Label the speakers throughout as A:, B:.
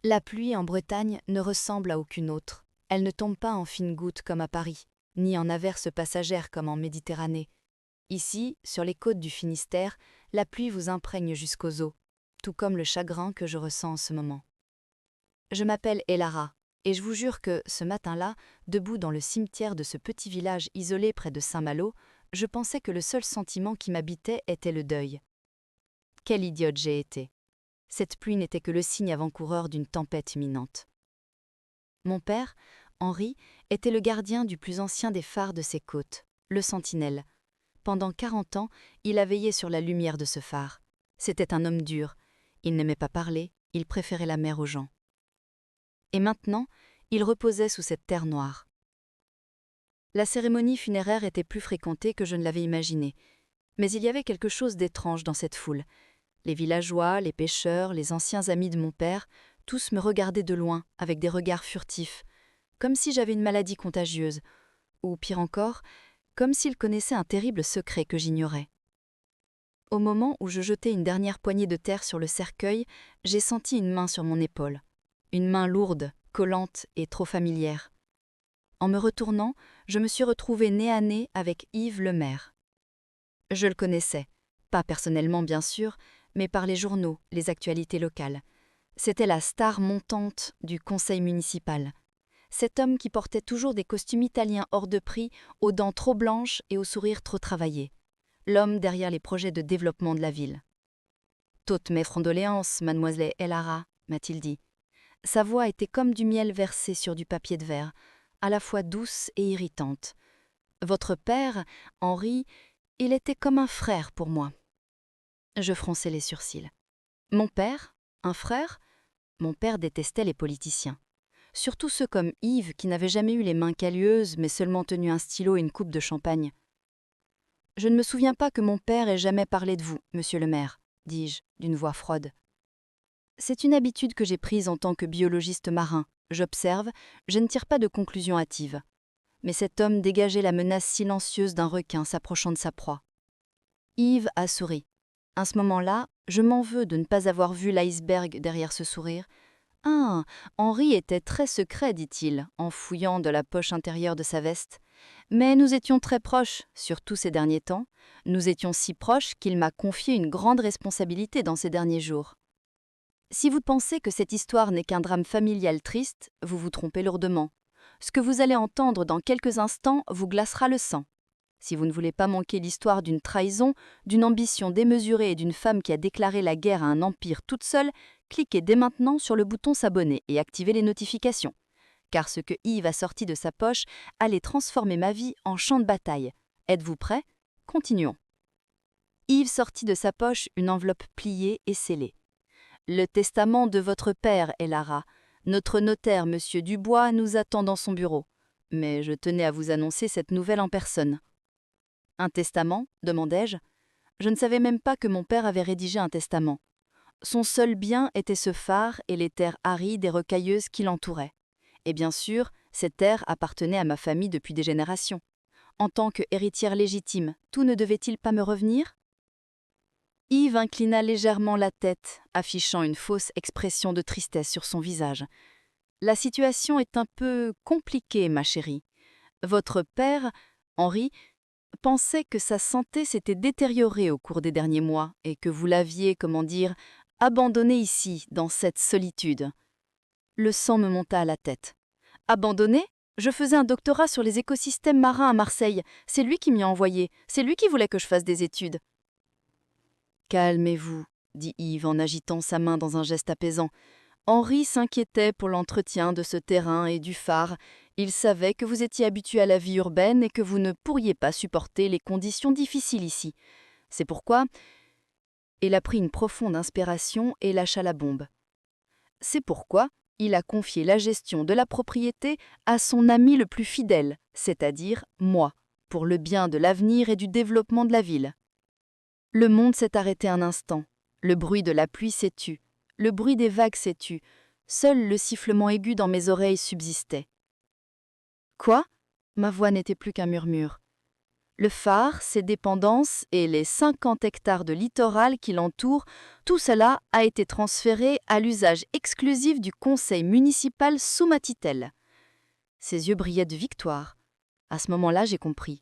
A: La pluie en Bretagne ne ressemble à aucune autre. Elle ne tombe pas en fines gouttes comme à Paris, ni en averses passagères comme en Méditerranée. Ici, sur les côtes du Finistère, la pluie vous imprègne jusqu'aux os, tout comme le chagrin que je ressens en ce moment. Je m'appelle Elara, et je vous jure que, ce matin-là, debout dans le cimetière de ce petit village isolé près de Saint-Malo, je pensais que le seul sentiment qui m'habitait était le deuil. Quelle idiote j'ai été! Cette pluie n'était que le signe avant-coureur d'une tempête imminente. Mon père, Henri, était le gardien du plus ancien des phares de ces côtes, le Sentinelle. Pendant 40 ans, il a veillé sur la lumière de ce phare. C'était un homme dur. Il n'aimait pas parler, il préférait la mer aux gens. Et maintenant, il reposait sous cette terre noire. La cérémonie funéraire était plus fréquentée que je ne l'avais imaginé. Mais il y avait quelque chose d'étrange dans cette foule. Les villageois, les pêcheurs, les anciens amis de mon père, tous me regardaient de loin, avec des regards furtifs, comme si j'avais une maladie contagieuse, ou pire encore, comme s'ils connaissaient un terrible secret que j'ignorais. Au moment où je jetais une dernière poignée de terre sur le cercueil, j'ai senti une main sur mon épaule. Une main lourde, collante et trop familière. En me retournant, je me suis retrouvée nez à nez avec Yves Lemaire. Je le connaissais, pas personnellement bien sûr, mais par les journaux, les actualités locales. C'était la star montante du conseil municipal. Cet homme qui portait toujours des costumes italiens hors de prix, aux dents trop blanches et au sourire trop travaillé. L'homme derrière les projets de développement de la ville. « Toutes mes frondoléances, mademoiselle Elara », m'a-t-il dit. Sa voix était comme du miel versé sur du papier de verre, à la fois douce et irritante. Votre père, Henri, il était comme un frère pour moi. Je fronçai les sourcils. Mon père? Un frère? Mon père détestait les politiciens. Surtout ceux comme Yves qui n'avaient jamais eu les mains calleuses mais seulement tenu un stylo et une coupe de champagne. Je ne me souviens pas que mon père ait jamais parlé de vous, monsieur le maire, dis-je, d'une voix froide. C'est une habitude que j'ai prise en tant que biologiste marin. J'observe, je ne tire pas de conclusions hâtives. Mais cet homme dégageait la menace silencieuse d'un requin s'approchant de sa proie. Yves a souri. À ce moment-là, je m'en veux de ne pas avoir vu l'iceberg derrière ce sourire. « Ah, Henri était très secret, dit-il, en fouillant de la poche intérieure de sa veste. Mais nous étions très proches, surtout ces derniers temps. Nous étions si proches qu'il m'a confié une grande responsabilité dans ces derniers jours. Si vous pensez que cette histoire n'est qu'un drame familial triste, vous vous trompez lourdement. Ce que vous allez entendre dans quelques instants vous glacera le sang. Si vous ne voulez pas manquer l'histoire d'une trahison, d'une ambition démesurée et d'une femme qui a déclaré la guerre à un empire toute seule, cliquez dès maintenant sur le bouton s'abonner et activez les notifications. Car ce que Yves a sorti de sa poche allait transformer ma vie en champ de bataille. Êtes-vous prêts? Continuons. Yves sortit de sa poche une enveloppe pliée et scellée. Le testament de votre père, Elara. Notre notaire, monsieur Dubois, nous attend dans son bureau. Mais je tenais à vous annoncer cette nouvelle en personne. Un testament? Demandai-je. Je ne savais même pas que mon père avait rédigé un testament. Son seul bien était ce phare et les terres arides et rocailleuses qui l'entouraient. Et bien sûr, ces terres appartenaient à ma famille depuis des générations. En tant que héritière légitime, tout ne devait-il pas me revenir? Yves inclina légèrement la tête, affichant une fausse expression de tristesse sur son visage. La situation est un peu compliquée, ma chérie. Votre père, Henri, pensait que sa santé s'était détériorée au cours des derniers mois et que vous l'aviez, comment dire, abandonné ici, dans cette solitude. Le sang me monta à la tête. Abandonné? Je faisais un doctorat sur les écosystèmes marins à Marseille. C'est lui qui m'y a envoyé. C'est lui qui voulait que je fasse des études. Calmez-vous, dit Yves en agitant sa main dans un geste apaisant. Henri s'inquiétait pour l'entretien de ce terrain et du phare. Il savait que vous étiez habitué à la vie urbaine et que vous ne pourriez pas supporter les conditions difficiles ici. C'est pourquoi... Il a pris une profonde inspiration et lâcha la bombe. C'est pourquoi il a confié la gestion de la propriété à son ami le plus fidèle, c'est-à-dire moi, pour le bien de l'avenir et du développement de la ville. Le monde s'est arrêté un instant. Le bruit de la pluie s'est tu. Le bruit des vagues s'est tu. Seul le sifflement aigu dans mes oreilles subsistait. Quoi? Ma voix n'était plus qu'un murmure. Le phare, ses dépendances et les 50 hectares de littoral qui l'entourent, tout cela a été transféré à l'usage exclusif du conseil municipal sous ma tutelle. Ses yeux brillaient de victoire. À ce moment-là, j'ai compris.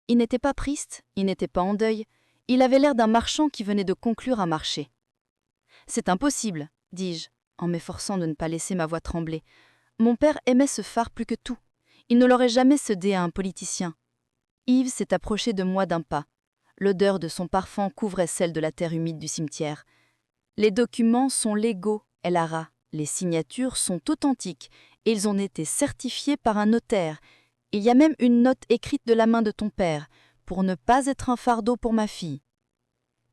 A: Il n'était pas triste, il n'était pas en deuil, il avait l'air d'un marchand qui venait de conclure un marché. « C'est impossible, dis-je, en m'efforçant de ne pas laisser ma voix trembler. Mon père aimait ce phare plus que tout. Il ne l'aurait jamais cédé à un politicien. » Yves s'est approché de moi d'un pas. L'odeur de son parfum couvrait celle de la terre humide du cimetière. « Les documents sont légaux, El Ara. Les signatures sont authentiques et ils ont été certifiés par un notaire. Il y a même une note écrite de la main de ton père, pour ne pas être un fardeau pour ma fille. »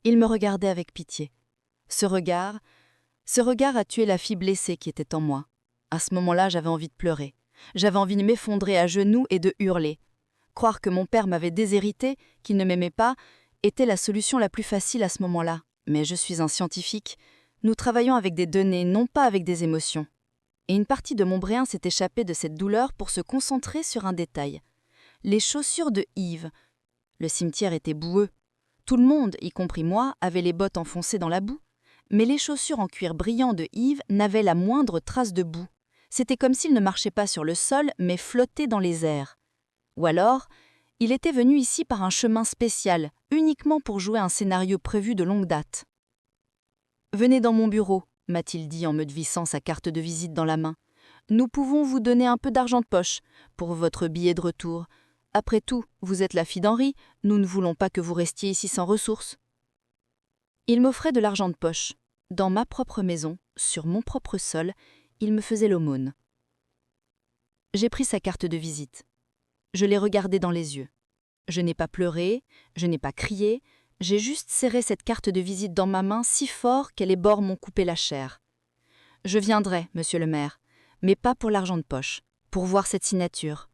A: Il me regardait avec pitié. Ce regard a tué la fille blessée qui était en moi. À ce moment-là, j'avais envie de pleurer. J'avais envie de m'effondrer à genoux et de hurler. Croire que mon père m'avait déshérité, qu'il ne m'aimait pas, était la solution la plus facile à ce moment-là. Mais je suis un scientifique. Nous travaillons avec des données, non pas avec des émotions. Et une partie de mon bréin s'est échappée de cette douleur pour se concentrer sur un détail. Les chaussures de Yves. Le cimetière était boueux. Tout le monde, y compris moi, avait les bottes enfoncées dans la boue. Mais les chaussures en cuir brillant de Yves n'avaient la moindre trace de boue. C'était comme s'il ne marchait pas sur le sol, mais flottait dans les airs. Ou alors, il était venu ici par un chemin spécial, uniquement pour jouer un scénario prévu de longue date. « Venez dans mon bureau », m'a-t-il dit en me vissant sa carte de visite dans la main. « Nous pouvons vous donner un peu d'argent de poche pour votre billet de retour. Après tout, vous êtes la fille d'Henri, nous ne voulons pas que vous restiez ici sans ressources. » Il m'offrait de l'argent de poche. Dans ma propre maison, sur mon propre sol, il me faisait l'aumône. J'ai pris sa carte de visite. Je l'ai regardé dans les yeux. Je n'ai pas pleuré, je n'ai pas crié, j'ai juste serré cette carte de visite dans ma main si fort que les bords m'ont coupé la chair. Je viendrai, monsieur le maire, mais pas pour l'argent de poche, pour voir cette signature.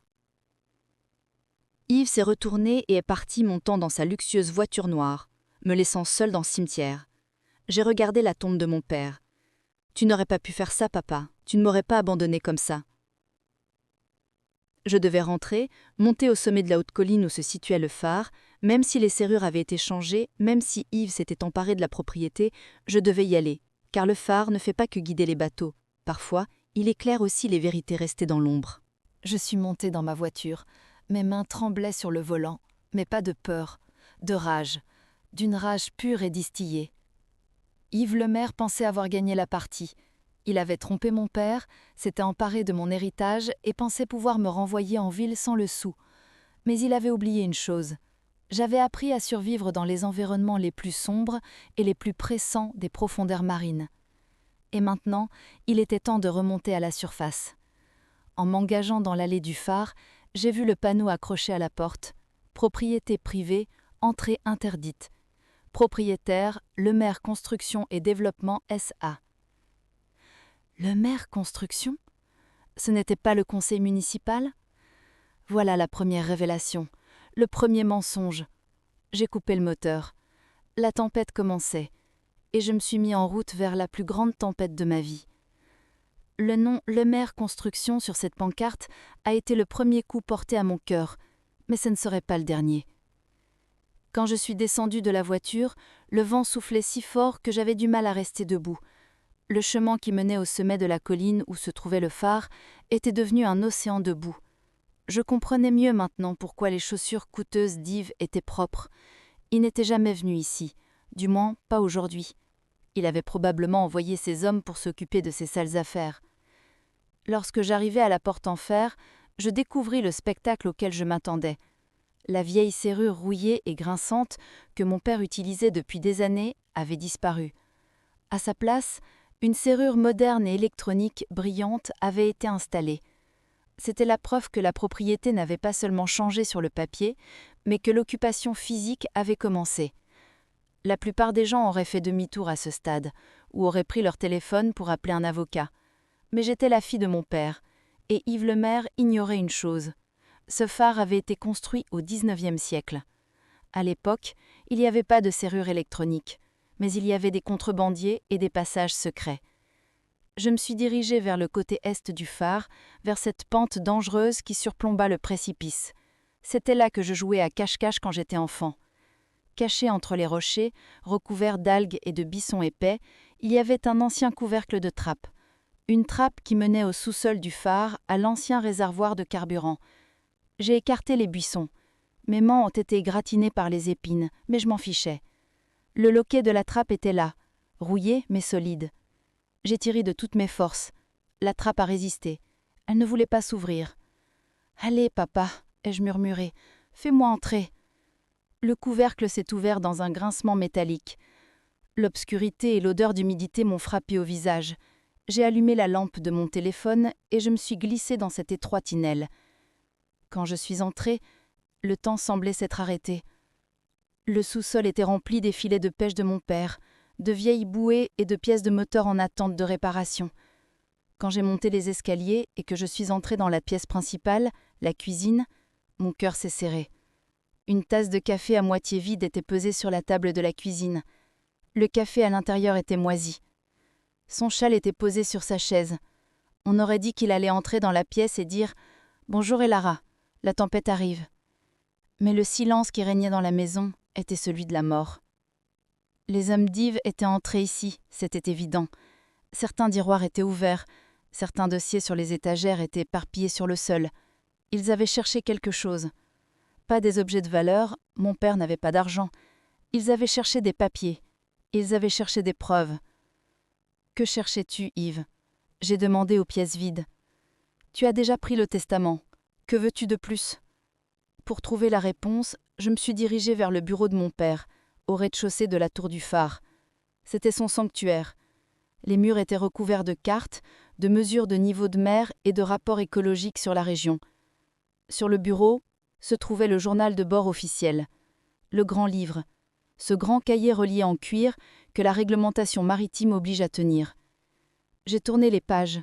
A: Yves s'est retourné et est parti montant dans sa luxueuse voiture noire, me laissant seule dans le cimetière. J'ai regardé la tombe de mon père. « Tu n'aurais pas pu faire ça, papa, tu ne m'aurais pas abandonné comme ça. » Je devais rentrer, monter au sommet de la haute colline où se situait le phare, même si les serrures avaient été changées, même si Yves s'était emparé de la propriété, je devais y aller, car le phare ne fait pas que guider les bateaux. Parfois, il éclaire aussi les vérités restées dans l'ombre. Je suis montée dans ma voiture. Mes mains tremblaient sur le volant, mais pas de peur, de rage, d'une rage pure et distillée. Yves le maire pensait avoir gagné la partie. Il avait trompé mon père, s'était emparé de mon héritage et pensait pouvoir me renvoyer en ville sans le sou. Mais il avait oublié une chose. J'avais appris à survivre dans les environnements les plus sombres et les plus pressants des profondeurs marines. Et maintenant, il était temps de remonter à la surface. En m'engageant dans l'allée du phare, j'ai vu le panneau accroché à la porte. Propriété privée, entrée interdite. Propriétaire, Le Maire Construction et Développement S.A. Le maire Construction ? Ce n'était pas le conseil municipal ? Voilà la première révélation, le premier mensonge. J'ai coupé le moteur. La tempête commençait, et je me suis mis en route vers la plus grande tempête de ma vie. Le nom Le Maire Construction sur cette pancarte a été le premier coup porté à mon cœur, mais ce ne serait pas le dernier. Quand je suis descendue de la voiture, le vent soufflait si fort que j'avais du mal à rester debout. Le chemin qui menait au sommet de la colline où se trouvait le phare était devenu un océan de boue. Je comprenais mieux maintenant pourquoi les chaussures coûteuses d'Yves étaient propres. Il n'était jamais venu ici, du moins pas aujourd'hui. Il avait probablement envoyé ses hommes pour s'occuper de ses sales affaires. Lorsque j'arrivai à la porte en fer, je découvris le spectacle auquel je m'attendais. La vieille serrure rouillée et grinçante que mon père utilisait depuis des années avait disparu. À sa place, une serrure moderne et électronique brillante avait été installée. C'était la preuve que la propriété n'avait pas seulement changé sur le papier, mais que l'occupation physique avait commencé. La plupart des gens auraient fait demi-tour à ce stade, ou auraient pris leur téléphone pour appeler un avocat. Mais j'étais la fille de mon père, et Yves le maire ignorait une chose. Ce phare avait été construit au XIXe siècle. À l'époque, il n'y avait pas de serrure électronique, mais il y avait des contrebandiers et des passages secrets. Je me suis dirigée vers le côté est du phare, vers cette pente dangereuse qui surplomba le précipice.
B: C'était là que je jouais à cache-cache quand j'étais enfant. Caché entre les rochers, recouvert d'algues et de buissons épais, il y avait un ancien couvercle de trappe. Une trappe qui menait au sous-sol du phare, à l'ancien réservoir de carburant. J'ai écarté les buissons. Mes mains ont été gratinées par les épines, mais je m'en fichais. Le loquet de la trappe était là, rouillé mais solide. J'ai tiré de toutes mes forces. La trappe a résisté. Elle ne voulait pas s'ouvrir. « Allez, papa !» ai-je murmuré. « Fais-moi entrer !» Le couvercle s'est ouvert dans un grincement métallique. L'obscurité et l'odeur d'humidité m'ont frappé au visage. J'ai allumé la lampe de mon téléphone et je me suis glissée dans cette étroite tinelle. Quand je suis entrée, le temps semblait s'être arrêté. Le sous-sol était rempli des filets de pêche de mon père, de vieilles bouées et de pièces de moteur en attente de réparation. Quand j'ai monté les escaliers et que je suis entrée dans la pièce principale, la cuisine, mon cœur s'est serré. Une tasse de café à moitié vide était posée sur la table de la cuisine. Le café à l'intérieur était moisi. Son châle était posé sur sa chaise. On aurait dit qu'il allait entrer dans la pièce et dire « Bonjour Elara, la tempête arrive ». Mais le silence qui régnait dans la maison était celui de la mort. Les hommes d'Yves étaient entrés ici, c'était évident. Certains tiroirs étaient ouverts, certains dossiers sur les étagères étaient éparpillés sur le sol. Ils avaient cherché quelque chose. Pas des objets de valeur, mon père n'avait pas d'argent. Ils avaient cherché des papiers. Ils avaient cherché des preuves. « Que cherchais-tu, Yves » j'ai demandé aux pièces vides. « Tu as déjà pris le testament. Que veux-tu de plus » Pour trouver la réponse, je me suis dirigée vers le bureau de mon père, au rez-de-chaussée de la tour du phare. C'était son sanctuaire. Les murs étaient recouverts de cartes, de mesures de niveau de mer et de rapports écologiques sur la région. Sur le bureau se trouvait le journal de bord officiel, le grand livre, ce grand cahier relié en cuir que la réglementation maritime oblige à tenir. J'ai tourné les pages,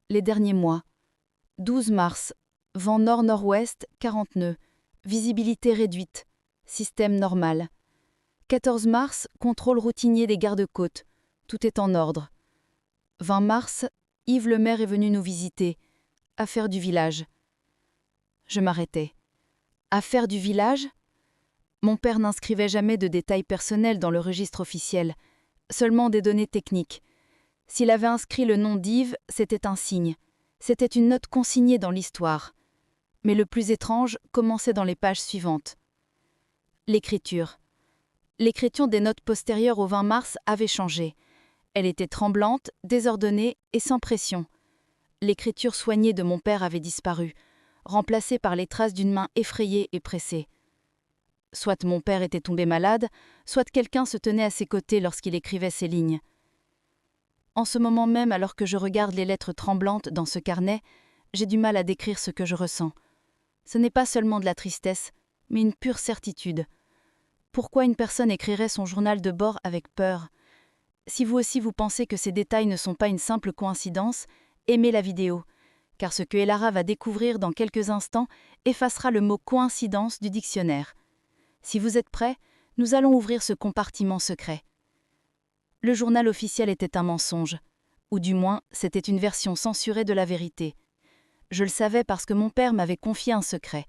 B: les derniers mois. 12 mars, vent nord-nord-ouest, 40 nœuds, visibilité réduite, système normal. 14 mars, contrôle routinier des gardes-côtes, tout est en ordre. 20 mars, Yves le maire est venu nous visiter, affaire du village. Je m'arrêtais. Affaire du village ? Mon père n'inscrivait jamais de détails personnels dans le registre officiel, seulement des données techniques. S'il avait inscrit le nom d'Yves, c'était un signe. C'était une note consignée dans l'histoire. Mais le plus étrange commençait dans les pages suivantes. L'écriture. L'écriture des notes postérieures au 20 mars avait changé. Elle était tremblante, désordonnée et sans pression. L'écriture soignée de mon père avait disparu, remplacée par les traces d'une main effrayée et pressée. Soit mon père était tombé malade, soit quelqu'un se tenait à ses côtés lorsqu'il écrivait ces lignes. En ce moment même, alors que je regarde les lettres tremblantes dans ce carnet, j'ai du mal à décrire ce que je ressens. Ce n'est pas seulement de la tristesse, mais une pure certitude. Pourquoi une personne écrirait son journal de bord avec peur ? Si vous aussi vous pensez que ces détails ne sont pas une simple coïncidence, aimez la vidéo, car ce que Elara va découvrir dans quelques instants effacera le mot coïncidence du dictionnaire. Si vous êtes prêts, nous allons ouvrir ce compartiment secret. Le journal officiel était un mensonge, ou du moins, c'était une version censurée de la vérité. Je le savais parce que mon père m'avait confié un secret,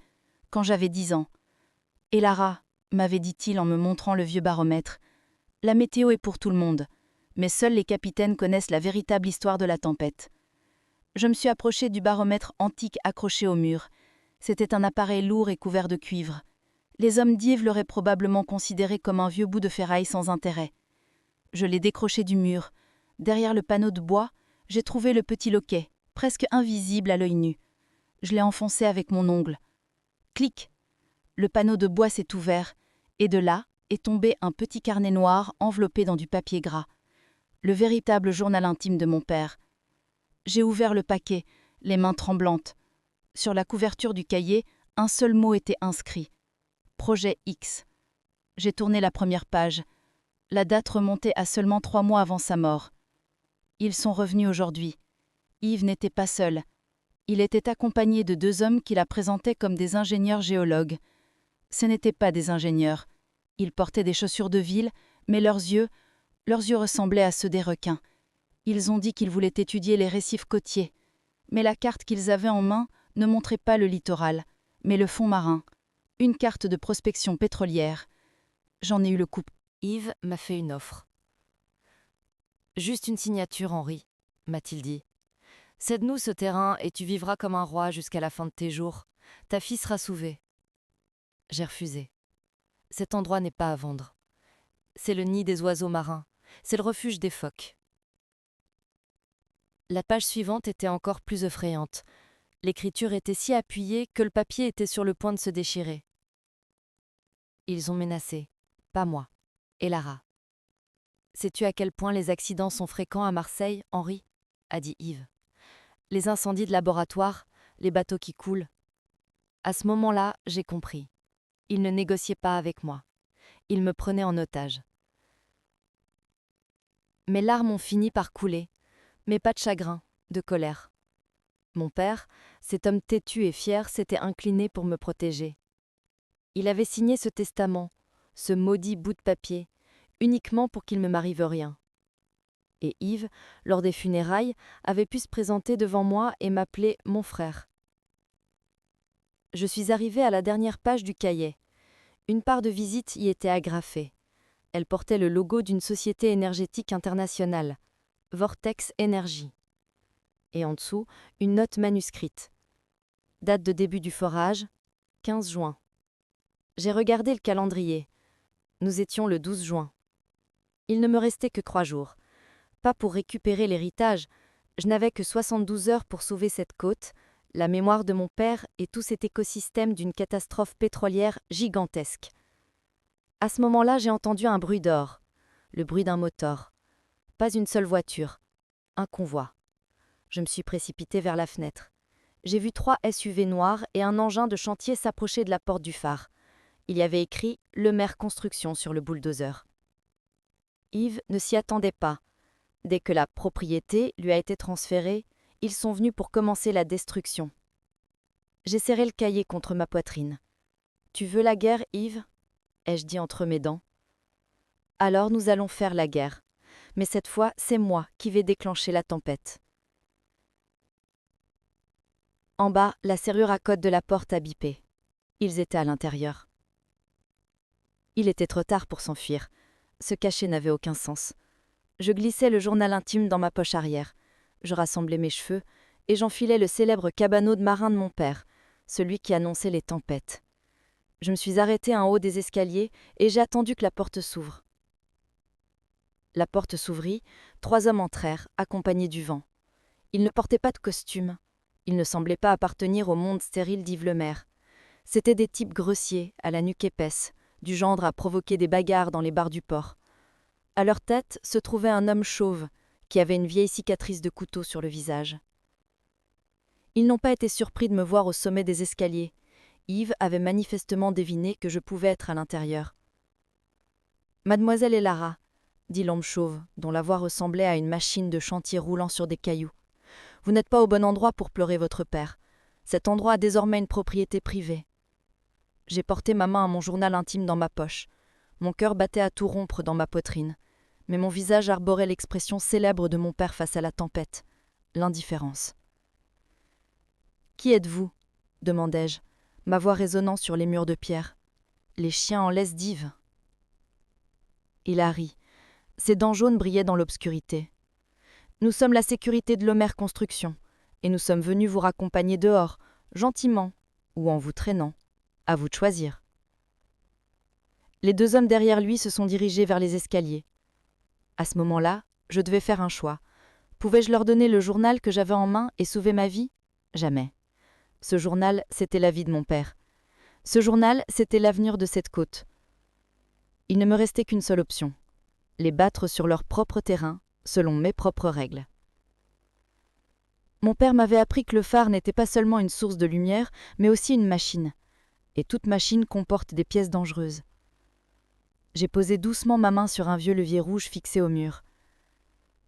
B: quand j'avais 10 ans. « Elara », m'avait dit-il en me montrant le vieux baromètre, « la météo est pour tout le monde, mais seuls les capitaines connaissent la véritable histoire de la tempête. » Je me suis approchée du baromètre antique accroché au mur. C'était un appareil lourd et couvert de cuivre. Les hommes d'Yves l'auraient probablement considéré comme un vieux bout de ferraille sans intérêt. Je l'ai décroché du mur. Derrière le panneau de bois, j'ai trouvé le petit loquet, presque invisible à l'œil nu. Je l'ai enfoncé avec mon ongle. Clic ! Le panneau de bois s'est ouvert, et de là est tombé un petit carnet noir enveloppé dans du papier gras. Le véritable journal intime de mon père. J'ai ouvert le paquet, les mains tremblantes. Sur la couverture du cahier, un seul mot était inscrit. Projet X. J'ai tourné la première page. La date remontait à seulement 3 mois avant sa mort. Ils sont revenus aujourd'hui. Yves n'était pas seul. Il était accompagné de 2 hommes qui la présentaient comme des ingénieurs géologues. Ce n'étaient pas des ingénieurs. Ils portaient des chaussures de ville, mais leurs yeux ressemblaient à ceux des requins. Ils ont dit qu'ils voulaient étudier les récifs côtiers. Mais la carte qu'ils avaient en main ne montrait pas le littoral, mais le fond marin. Une carte de prospection pétrolière. J'en ai eu le coup.
A: Yves m'a fait une offre. Juste une signature, Henri, m'a-t-il dit. Cède-nous ce terrain et tu vivras comme un roi jusqu'à la fin de tes jours. Ta fille sera sauvée. J'ai refusé. Cet endroit n'est pas à vendre. C'est le nid des oiseaux marins. C'est le refuge des phoques. La page suivante était encore plus effrayante. L'écriture était si appuyée que le papier était sur le point de se déchirer. Ils ont menacé, pas moi, et Lara. Sais-tu à quel point les accidents sont fréquents à Marseille, Henri ? A dit Yves. Les incendies de laboratoire, les bateaux qui coulent. À ce moment-là, j'ai compris. Ils ne négociaient pas avec moi. Ils me prenaient en otage. Mes larmes ont fini par couler, mais pas de chagrin, de colère. Mon père, cet homme têtu et fier, s'était incliné pour me protéger. Il avait signé ce testament, ce maudit bout de papier, uniquement pour qu'il ne m'arrive rien. Et Yves, lors des funérailles, avait pu se présenter devant moi et m'appeler mon frère. Je suis arrivée à la dernière page du cahier. Une part de visite y était agrafée. Elle portait le logo d'une société énergétique internationale, Vortex Energy. Et en dessous, une note manuscrite. Date de début du forage, 15 juin. J'ai regardé le calendrier. Nous étions le 12 juin. Il ne me restait que 3 jours. Pas pour récupérer l'héritage, je n'avais que 72 heures pour sauver cette côte, la mémoire de mon père et tout cet écosystème d'une catastrophe pétrolière gigantesque. À ce moment-là, j'ai entendu un bruit d'or, le bruit d'un moteur. Pas une seule voiture, un convoi. Je me suis précipitée vers la fenêtre. J'ai vu 3 SUV noirs et un engin de chantier s'approcher de la porte du phare. Il y avait écrit « Le Maire Construction » sur le bulldozer. Yves ne s'y attendait pas. Dès que la propriété lui a été transférée, ils sont venus pour commencer la destruction. J'ai serré le cahier contre ma poitrine. « Tu veux la guerre, Yves ?» ai-je dit entre mes dents. « Alors nous allons faire la guerre. Mais cette fois, c'est moi qui vais déclencher la tempête. » En bas, la serrure à code de la porte a bipé. Ils étaient à l'intérieur. Il était trop tard pour s'enfuir. Se cacher n'avait aucun sens. Je glissais le journal intime dans ma poche arrière. Je rassemblais mes cheveux et j'enfilais le célèbre cabanot de marin de mon père, celui qui annonçait les tempêtes. Je me suis arrêtée en haut des escaliers et j'ai attendu que la porte s'ouvre. La porte s'ouvrit, 3 hommes entrèrent, accompagnés du vent. Ils ne portaient pas de costume. Ils ne semblaient pas appartenir au monde stérile d'Yves Lemaire. C'étaient des types grossiers, à la nuque épaisse, du genre à provoquer des bagarres dans les bars du port. À leur tête se trouvait un homme chauve, qui avait une vieille cicatrice de couteau sur le visage. Ils n'ont pas été surpris de me voir au sommet des escaliers. Yves avait manifestement deviné que je pouvais être à l'intérieur. « Mademoiselle et Lara », dit l'homme chauve, dont la voix ressemblait à une machine de chantier roulant sur des cailloux. « Vous n'êtes pas au bon endroit pour pleurer votre père. Cet endroit a désormais une propriété privée. » J'ai porté ma main à mon journal intime dans ma poche. Mon cœur battait à tout rompre dans ma poitrine. Mais mon visage arborait l'expression célèbre de mon père face à la tempête, l'indifférence. « Qui êtes-vous » demandai-je, ma voix résonnant sur les murs de pierre. « Les chiens en laisse d'Yves. » Il a ri. Ses dents jaunes brillaient dans l'obscurité. « Nous sommes la sécurité de Lemaire Construction, et nous sommes venus vous raccompagner dehors, gentiment, ou en vous traînant. À vous de choisir. » Les 2 hommes derrière lui se sont dirigés vers les escaliers. À ce moment-là, je devais faire un choix. Pouvais-je leur donner le journal que j'avais en main et sauver ma vie ? Jamais. Ce journal, c'était la vie de mon père. Ce journal, c'était l'avenir de cette côte. Il ne me restait qu'une seule option. Les battre sur leur propre terrain, selon mes propres règles. Mon père m'avait appris que le phare n'était pas seulement une source de lumière, mais aussi une machine. Et toute machine comporte des pièces dangereuses. J'ai posé doucement ma main sur un vieux levier rouge fixé au mur.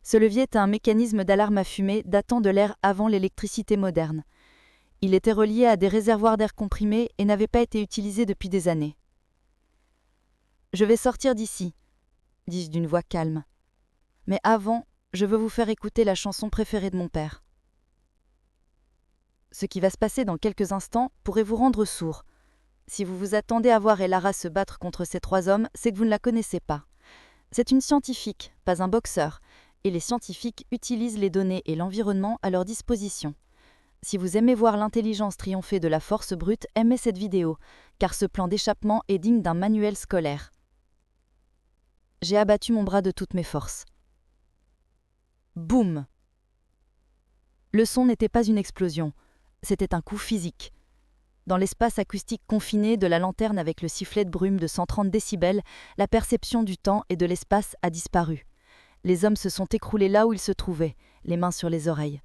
A: Ce levier était un mécanisme d'alarme à fumée datant de l'ère avant l'électricité moderne. Il était relié à des réservoirs d'air comprimé et n'avait pas été utilisé depuis des années. « Je vais sortir d'ici », dis-je d'une voix calme. « Mais avant, je veux vous faire écouter la chanson préférée de mon père. » Ce qui va se passer dans quelques instants pourrait vous rendre sourd.
B: Si vous vous attendez à voir Elara se battre contre ces 3 hommes, c'est que vous ne la connaissez pas. C'est une scientifique, pas un boxeur, et les scientifiques utilisent les données et l'environnement à leur disposition. Si vous aimez voir l'intelligence triompher de la force brute, aimez cette vidéo, car ce plan d'échappement est digne d'un manuel scolaire. J'ai abattu mon bras de toutes mes forces. Boum! Le son n'était pas une explosion, c'était un coup physique. Dans l'espace acoustique confiné de la lanterne avec le sifflet de brume de 130 décibels, la perception du temps et de l'espace a disparu. Les hommes se sont écroulés là où ils se trouvaient, les mains sur les oreilles.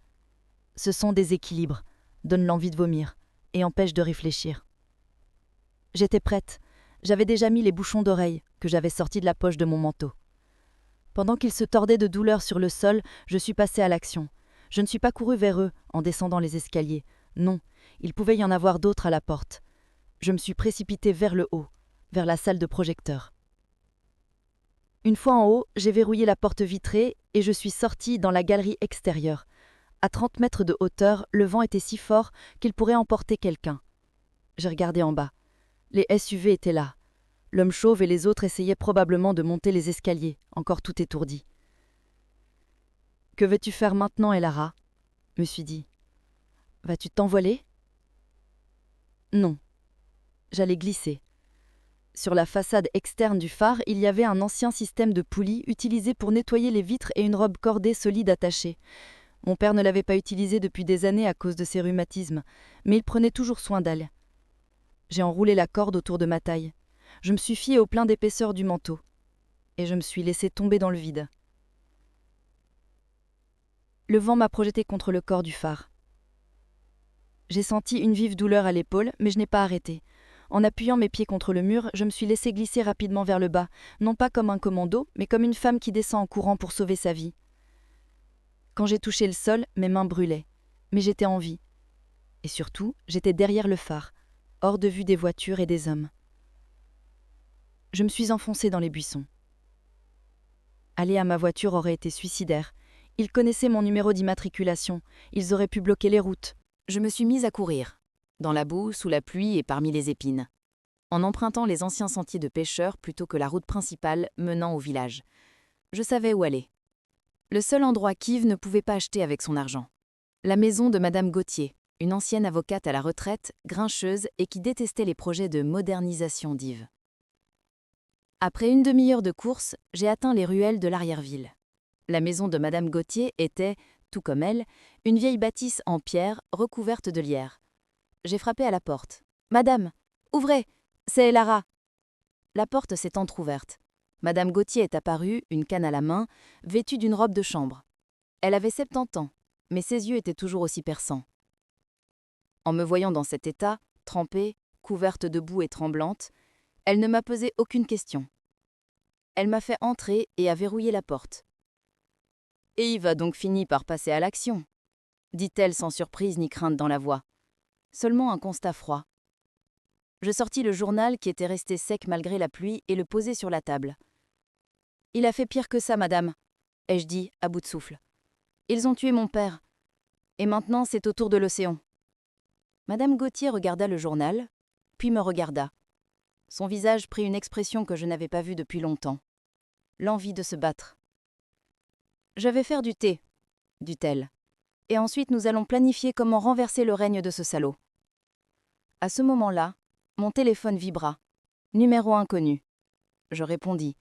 B: Ce son déséquilibre, donne l'envie de vomir et empêche de réfléchir. J'étais prête, j'avais déjà mis les bouchons d'oreilles que j'avais sortis de la poche de mon manteau. Pendant qu'ils se tordaient de douleur sur le sol, je suis passée à l'action. Je ne suis pas courue vers eux en descendant les escaliers. Non, il pouvait y en avoir d'autres à la porte. Je me suis précipitée vers le haut, vers la salle de projecteur. Une fois en haut, j'ai verrouillé la porte vitrée et je suis sortie dans la galerie extérieure. À 30 mètres de hauteur, le vent était si fort qu'il pourrait emporter quelqu'un. J'ai regardé en bas. Les SUV étaient là. L'homme chauve et les autres essayaient probablement de monter les escaliers, encore tout étourdis. « Que veux-tu faire maintenant, Elara ?» me suis dit. « Vas-tu t'envoler ?» Non. J'allais glisser. Sur la façade externe du phare, il y avait un ancien système de poulies utilisé pour nettoyer les vitres et une robe cordée solide attachée. Mon père ne l'avait pas utilisé depuis des années à cause de ses rhumatismes, mais il prenait toujours soin d'elle. J'ai enroulé la corde autour de ma taille. Je me suis fiée au plein d'épaisseur du manteau. Et je me suis laissée tomber dans le vide. Le vent m'a projeté contre le corps du phare. J'ai senti une vive douleur à l'épaule, mais je n'ai pas arrêté. En appuyant mes pieds contre le mur, je me suis laissée glisser rapidement vers le bas, non pas comme un commando, mais comme une femme qui descend en courant pour sauver sa vie. Quand j'ai touché le sol, mes mains brûlaient, mais j'étais en vie. Et surtout, j'étais derrière le phare, hors de vue des voitures et des hommes. Je me suis enfoncée dans les buissons. Aller à ma voiture aurait été suicidaire. Ils connaissaient mon numéro d'immatriculation, ils auraient pu bloquer les routes.
A: Je me suis mise à courir, dans la boue, sous la pluie et parmi les épines, en empruntant les anciens sentiers de pêcheurs plutôt que la route principale menant au village. Je savais où aller. Le seul endroit qu'Yves ne pouvait pas acheter avec son argent. La maison de Madame Gauthier, une ancienne avocate à la retraite, grincheuse et qui détestait les projets de modernisation d'Yves. Après une demi-heure de course, j'ai atteint les ruelles de l'arrière-ville. La maison de Madame Gauthier était, tout comme elle, une vieille bâtisse en pierre recouverte de lierre. J'ai frappé à la porte. « Madame, ouvrez, c'est Elara !» La porte s'est entr'ouverte. Madame Gauthier est apparue, une canne à la main, vêtue d'une robe de chambre. Elle avait 70 ans, mais ses yeux étaient toujours aussi perçants. En me voyant dans cet état, trempée, couverte de boue et tremblante, elle ne m'a posé aucune question. Elle m'a fait entrer et a verrouillé la porte. « Et Yves a donc fini par passer à l'action », dit-elle sans surprise ni crainte dans la voix. Seulement un constat froid. Je sortis le journal qui était resté sec malgré la pluie et le posai sur la table. « Il a fait pire que ça, madame », ai-je dit, à bout de souffle. « Ils ont tué mon père. Et maintenant, c'est au tour de l'océan. » Madame Gauthier regarda le journal, puis me regarda. Son visage prit une expression que je n'avais pas vue depuis longtemps. L'envie de se battre. « Je vais faire du thé, » dit-elle. « Et ensuite nous allons planifier comment renverser le règne de ce salaud. » À ce moment-là, mon téléphone vibra. Numéro inconnu. Je répondis.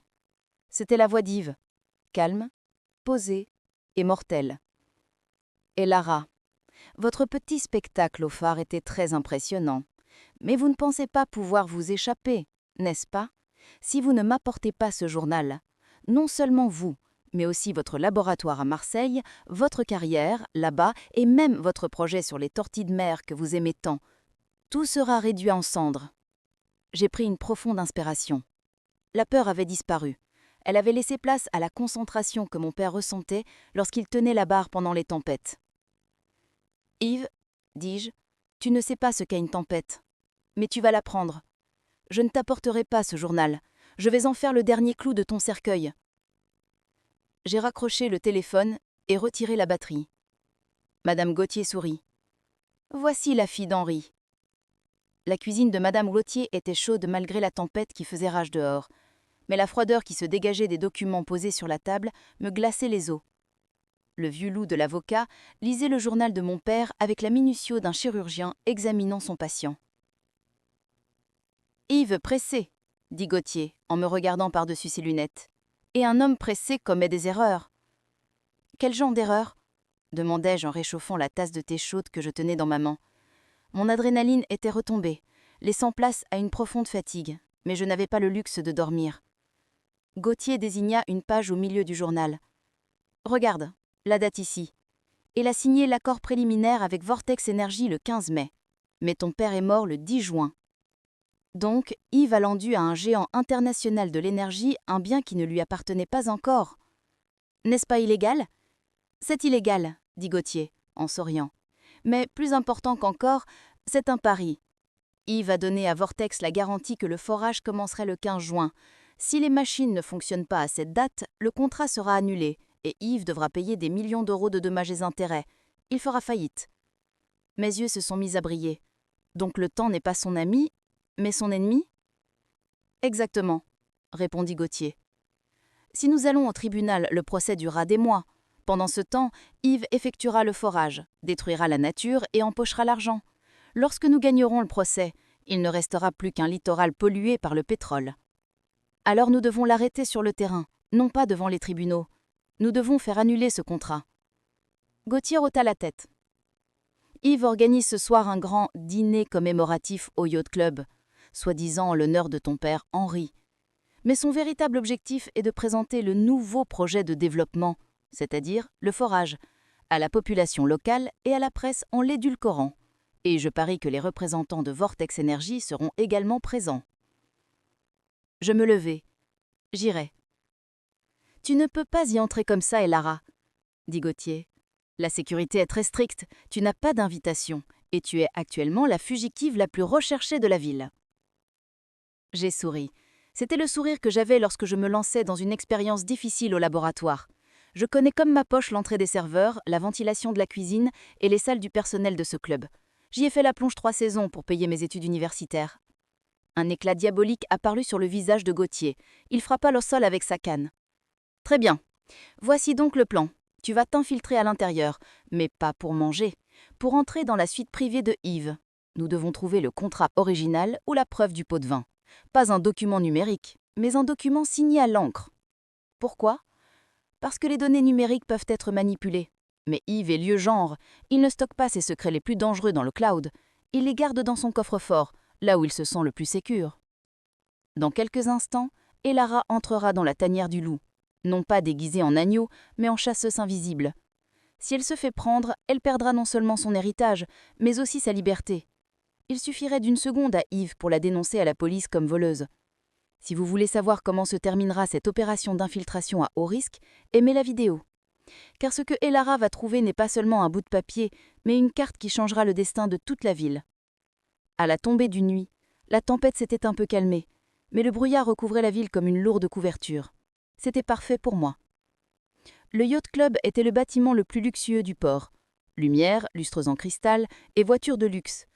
A: C'était la voix d'Yves, calme, posée et mortelle. « Elara, votre petit spectacle au phare était très impressionnant. Mais vous ne pensez pas pouvoir vous échapper, n'est-ce pas? Si vous ne m'apportez pas ce journal, non seulement vous, mais aussi votre laboratoire à Marseille, votre carrière, là-bas, et même votre projet sur les tortilles de mer que vous aimez tant, tout sera réduit en cendres. » J'ai pris une profonde inspiration. La peur avait disparu. Elle avait laissé place à la concentration que mon père ressentait lorsqu'il tenait la barre pendant les tempêtes. « Yves, dis-je, tu ne sais pas ce qu'est une tempête, mais tu vas l'apprendre. Je ne t'apporterai pas ce journal. Je vais en faire le dernier clou de ton cercueil. » J'ai raccroché le téléphone et retiré la batterie. Madame Gauthier sourit. « Voici la fille d'Henri. »
B: La cuisine de Madame Gauthier était chaude malgré la tempête qui faisait rage dehors. Mais la froideur qui se dégageait des documents posés sur la table me glaçait les os. Le vieux loup de l'avocat lisait le journal de mon père avec la minutio d'un chirurgien examinant son patient. « Yves pressé, dit Gauthier en me regardant par-dessus ses lunettes. Et un homme pressé commet des erreurs. Quel genre d'erreur ? Demandai-je en réchauffant la tasse de thé chaude que je tenais dans ma main. Mon adrénaline était retombée, laissant place à une profonde fatigue, mais je n'avais pas le luxe de dormir. Gauthier désigna une page au milieu du journal. « Regarde, la date ici. Il a signé l'accord préliminaire avec Vortex Energy le 15 mai. Mais ton père est mort le 10 juin. Donc, Yves a vendu à un géant international de l'énergie un bien qui ne lui appartenait pas encore. N'est-ce pas illégal ? C'est illégal, dit Gauthier, en souriant. Mais plus important qu'encore, c'est un pari. Yves a donné à Vortex la garantie que le forage commencerait le 15 juin. Si les machines ne fonctionnent pas à cette date, le contrat sera annulé et Yves devra payer des millions d'euros de dommages et intérêts. Il fera faillite. Mes yeux se sont mis à briller. Donc le temps n'est pas son ami, mais son ennemi ? Exactement, répondit Gauthier. Si nous allons au tribunal, le procès durera des mois. Pendant ce temps, Yves effectuera le forage, détruira la nature et empochera l'argent. Lorsque nous gagnerons le procès, il ne restera plus qu'un littoral pollué par le pétrole. Alors nous devons l'arrêter sur le terrain, non pas devant les tribunaux. Nous devons faire annuler ce contrat. Gauthier ôta la tête. Yves organise ce soir un grand dîner commémoratif au Yacht Club, soi-disant en l'honneur de ton père Henri. Mais son véritable objectif est de présenter le nouveau projet de développement, c'est-à-dire le forage, à la population locale et à la presse en l'édulcorant. Et je parie que les représentants de Vortex Energy seront également présents. Je me levai. J'irai. Tu ne peux pas y entrer comme ça, Elara, dit Gauthier. La sécurité est très stricte, tu n'as pas d'invitation, et tu es actuellement la fugitive la plus recherchée de la ville. J'ai souri. C'était le sourire que j'avais lorsque je me lançais dans une expérience difficile au laboratoire. Je connais comme ma poche l'entrée des serveurs, la ventilation de la cuisine et les salles du personnel de ce club. J'y ai fait la plonge 3 saisons pour payer mes études universitaires. Un éclat diabolique apparut sur le visage de Gauthier. Il frappa le sol avec sa canne. « Très bien. Voici donc le plan. Tu vas t'infiltrer à l'intérieur, mais pas pour manger. Pour entrer dans la suite privée de Yves. Nous devons trouver le contrat original ou la preuve du pot de vin. Pas un document numérique, mais un document signé à l'encre. Pourquoi ? Parce que les données numériques peuvent être manipulées. Mais Yves est lieu genre. Il ne stocke pas ses secrets les plus dangereux dans le cloud. Il les garde dans son coffre-fort, là où il se sent le plus sécure. Dans quelques instants, Elara entrera dans la tanière du loup. Non pas déguisée en agneau, mais en chasseuse invisible. Si elle se fait prendre, elle perdra non seulement son héritage, mais aussi sa liberté. Il suffirait d'une seconde à Yves pour la dénoncer à la police comme voleuse. Si vous voulez savoir comment se terminera cette opération d'infiltration à haut risque, aimez la vidéo. Car ce que Elara va trouver n'est pas seulement un bout de papier, mais une carte qui changera le destin de toute la ville. À la tombée du nuit, la tempête s'était un peu calmée, mais le brouillard recouvrait la ville comme une lourde couverture. C'était parfait pour moi. Le Yacht Club était le bâtiment le plus luxueux du port. Lumière, lustres en cristal et voitures de luxe.